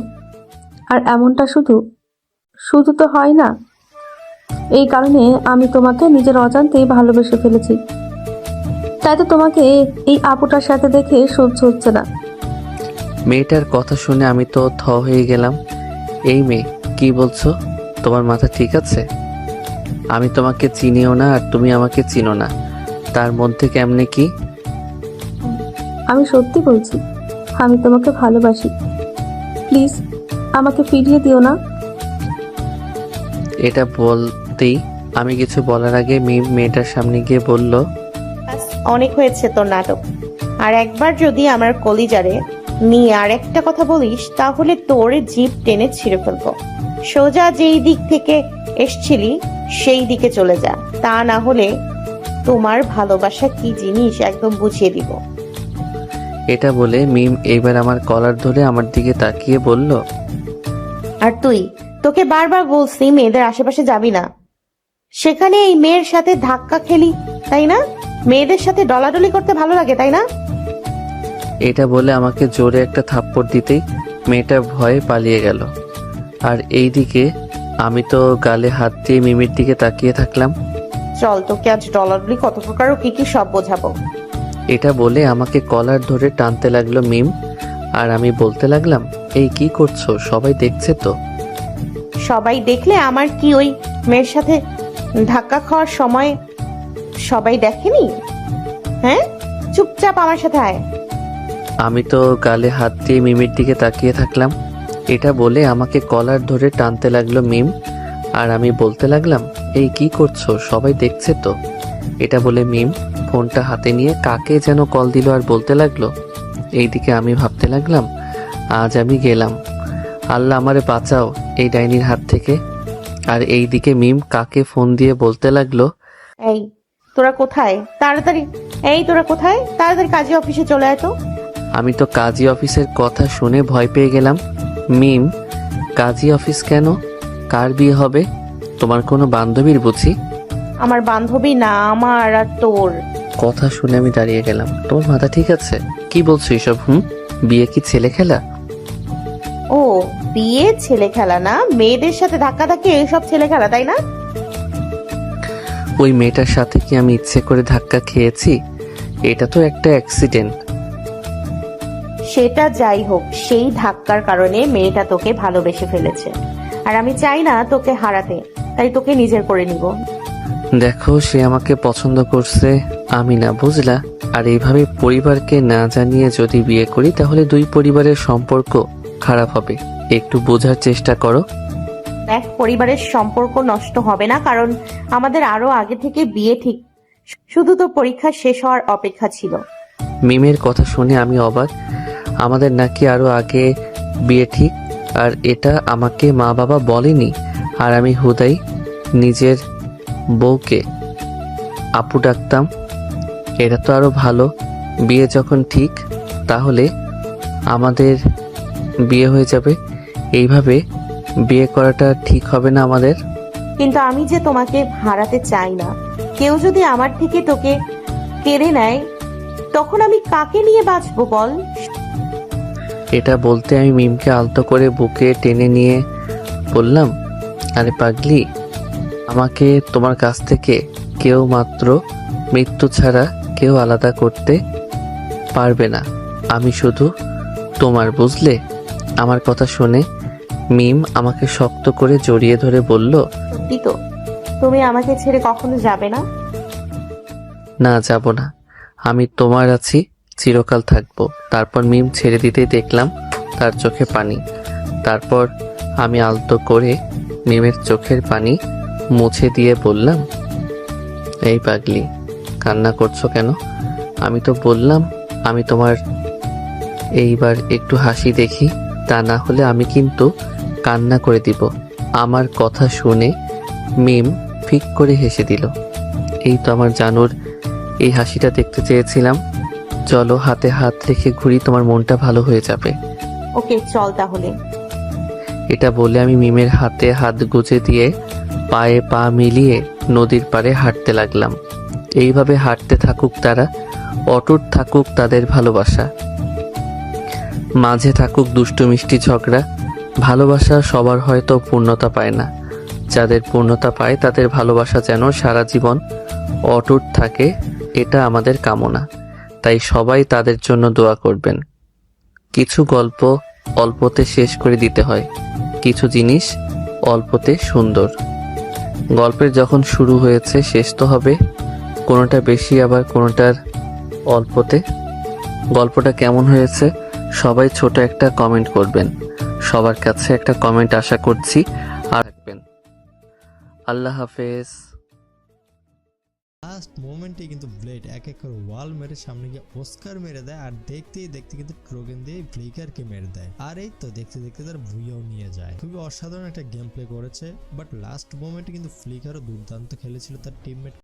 আর এমনটা শুধু শুধু তো হয় না। এই কারণে আমি তোমাকে নিজের অজান্তেই ভালোবেসে ফেলেছি। তাই তো তোমাকে এই আপুটার সাথে দেখে সহ্য হচ্ছে না। মেয়েটার কথা শুনে আমি তো থ হয়ে গেলাম। এই মেয়ে, কি বলছো? তোমার মাথা ঠিক আছে? আমি তোমাকে চিনিও না আর তুমি আমাকে চিনো না, তার মধ্যে কেমনে কি? আমি সত্যি বলছি, আমি তোমাকে ভালোবাসি। প্লিজ আমাকে ফিরিয়ে দিও না। এটা বলতেই আমি কিছু বলার আগে মিম মেয়েটার সামনে গিয়ে বলল, ব্যাস, অনেক হয়েছে তোর নাটক। আর একবার যদি আমার কলিজারে নিয়ে আর একটা কথা বলিস, তাহলে তোর জিভ টেনে ছিঁড়ে ফেলবো। সোজা যেই দিক থেকে এসছিলি সেই দিকে চলে যা, তা না হলে তোমার ভালোবাসা কি জিনিস একদম বুঝিয়ে দিব। এটা বলে মিম এইবার আমার কলার ধরে আমার দিকে তাকিয়ে বলল, আর তুই, তোকে বারবার বলছি মেয়েদের আশেপাশে যাবি না। সেখানে এই মেয়ের সাথে ধাক্কা খেলি, তাই না? মেয়েদের সাথে ডলাডলি করতে ভালো লাগে, তাই না? এটা বলে আমাকে জোরে একটা থাপ্পড় দিতেই মেয়েটা ভয়ে পালিয়ে গেল। আর এইদিকে আমি তো গালে হাত দিয়ে মিমির দিকে তাকিয়ে থাকলাম। চল, তোকে আজ ডলাডলি কত প্রকার ও কি কি সব বোঝাবো। এটা বলে আমাকে কলার ধরে টানতে লাগলো মিম, আর আমি বলতে লাগলাম, এই কি করছো? সবাই দেখছে তো। সবাই দেখলে আমার কি ওই মেয়ের সাথে ধাক্কা খাওয়ার সময় সবাই দেখেনি? হ্যাঁ, চুপচাপ আমার সাথে আয়। আমি তো গালে হাত দিয়ে মিমির দিকে তাকিয়ে থাকলাম। এটা বলে আমাকে কলার ধরে টানতে লাগলো মিম, আর আমি বলতে লাগলাম, এই কি করছো? সবাই দেখছে তো। এটা বলে মিম ফোনটা হাতে নিয়ে কাকে যেন কল দিল আর বলতে লাগলো। এইদিকে আমি ভাবতে লাগলাম, আজ আমি গেলাম, আল্লাহ আমারে বাঁচাও এই ডাইনির হাত থেকে। আর এইদিকে মিম কাকে ফোন দিয়ে বলতে লাগলো, এই তোরা কোথায়? তাড়াতাড়ি, এই তোরা কোথায়? তাড়াতাড়ি কাজী অফিসে চলে আয় তো। আমি তো কাজী অফিসের কথা শুনে ভয় পেয়ে গেলাম। মিম, কাজী অফিস কেন? কার বিয়ে হবে? তোমার কোনো বান্ধবীর বুঝি? আমার বান্ধবী না, আমার আর তোর। কথা শুনে আমি দাঁড়িয়ে গেলাম। তোমার মাথা ঠিক আছে? কি বলছো এসব? বিয়ে কি ছেলে খেলা? ও, বিয়ে ছেলে খেলা না, মেয়েদের সাথে ধাক্কাধাক্কি এইসব ছেলে খেলা, তাই না? ওই মেয়েটার সাথে কি আমি ইচ্ছে করে ধাক্কা খেয়েছি? এটা তো একটা অ্যাক্সিডেন্ট। সেটা যাই হোক, সেই ধাক্কার কারণে মেয়েটা তোকে ভালোবেসে ফেলেছে, আর আমি চাই না তোকে হারাতে, তাই তোকে নিজের করে নিব। দেখো, সে আমাকে পছন্দ করছে, আমি না, বুঝলা? আর এইভাবে পরিবারকে না জানিয়ে যদি বিয়ে করি তাহলে 2 পরিবারের সম্পর্ক খারাপ হবে। একটু বোঝার চেষ্টা করো। দেখ, পরিবারের সম্পর্ক নষ্ট হবে না, কারণ আমাদের আরো আগে থেকে বিয়ে ঠিক, শুধু তো পরীক্ষা শেষ হওয়ার অপেক্ষা ছিল। মিমের কথা শুনে আমি অবাক। আমাদের নাকি আরো আগে বিয়ে ঠিক, আর এটা আমাকে মা বাবা বলেনি। আর আমি হুদাই নিজের বউকে আপু ডাকতাম। এটা তো আরো ভালো। বিয়ে যখন ঠিক, তাহলে আমাদের বিয়ে হয়ে যাবে। এইভাবে বিয়ে করাটা ঠিক হবে না আমাদের? কিন্তু আমি যে তোমাকে হারাতে চাই না। কেউ যদি আমার থেকে তোকে কেড়ে নেয়, তখন আমি কাকে নিয়ে বাঁচবো বল? এটা বলতে আমি মিমকে আলতো করে বুকে টেনে নিয়ে বললাম, আরে পাগলি, আমাকে তোমার কাছ থেকে কেউ মাত্র মৃত্যু ছাড়া কেউ আলাদা করতে পারবে না। আমি শুধু তোমার, বুঝলে? আমার কথা শুনে মিম আমাকে শক্ত করে জড়িয়ে ধরে বলল, সত্যি তো? তুমি আমাকে ছেড়ে কখনো যাবে না? না, যাব না। আমি তোমার আছি, চিরকাল থাকবো। তারপর মিম ছেড়ে দিতেই দেখলাম তার চোখে পানি। তারপর আমি আলতো করে মিমের চোখের পানি মুছে দিয়ে বললাম, এই পাগলি, কান্না করছো কেন? আমি তো বললাম আমি তোমার। এইবার একটু হাসি দেখি, তা না হলে আমি কিন্তু কান্না করে দিব। আমার কথা শুনে মিম ফিক করে হেসে দিল। এই তো আমার জানুর এই হাসিটা দেখতে চেয়েছিলাম। চলো হাতে হাত রেখে ঘুরি, তোমার মনটা ভালো হয়ে যাবে। ওকে, চল তাহলে। এটা বলে আমি মিমের হাতে হাত গুজে দিয়ে পায়ে পা মিলিয়ে নদীর পাড়ে হাঁটতে লাগলাম। এইভাবে হাঁটতে থাকুক তারা, অটুট থাকুক তাদের ভালোবাসা, মাঝে থাকুক দুষ্টু মিষ্টি ঝগড়া। ভালোবাসা সবার হয়তো পূর্ণতা পায় না, যাদের পূর্ণতা পায় তাদের ভালোবাসা যেন সারা জীবন অটুট থাকে, এটা আমাদের কামনা। তাই সবাই তাদের জন্য দোয়া করবেন। কিছু গল্প অল্পতে শেষ করে দিতে হয়, কিছু জিনিস অল্পতে সুন্দর। গল্পের যখন শুরু হয়েছে শেষ তো হবে, কোনোটা বেশি আবার কোনোটার অল্পতে। গল্পটা কেমন হয়েছে সবাই ছোট একটা কমেন্ট করবেন। সবার কাছে একটা কমেন্ট আশা করছি। আর রাখবেন। আল্লাহ হাফেজ। লাস্ট মোমেন্টে কিন্তু ব্লেড এক এক করে ওয়াল মেরে সামনে গিয়ে অস্কার মেরে দেয়, আর দেখতেই দেখতে কিন্তু ট্রোগেন দিয়ে ফ্লিকারকে মেরে দেয়। আর এই তো দেখতে দেখতে তার ভুইয়াও নিয়ে যায়। খুবই অসাধারণ একটা গেম প্লে করেছে, বাট লাস্ট মোমেন্টে কিন্তু ফ্লিকারও দুর্দান্ত খেলেছিল তার টিমমেট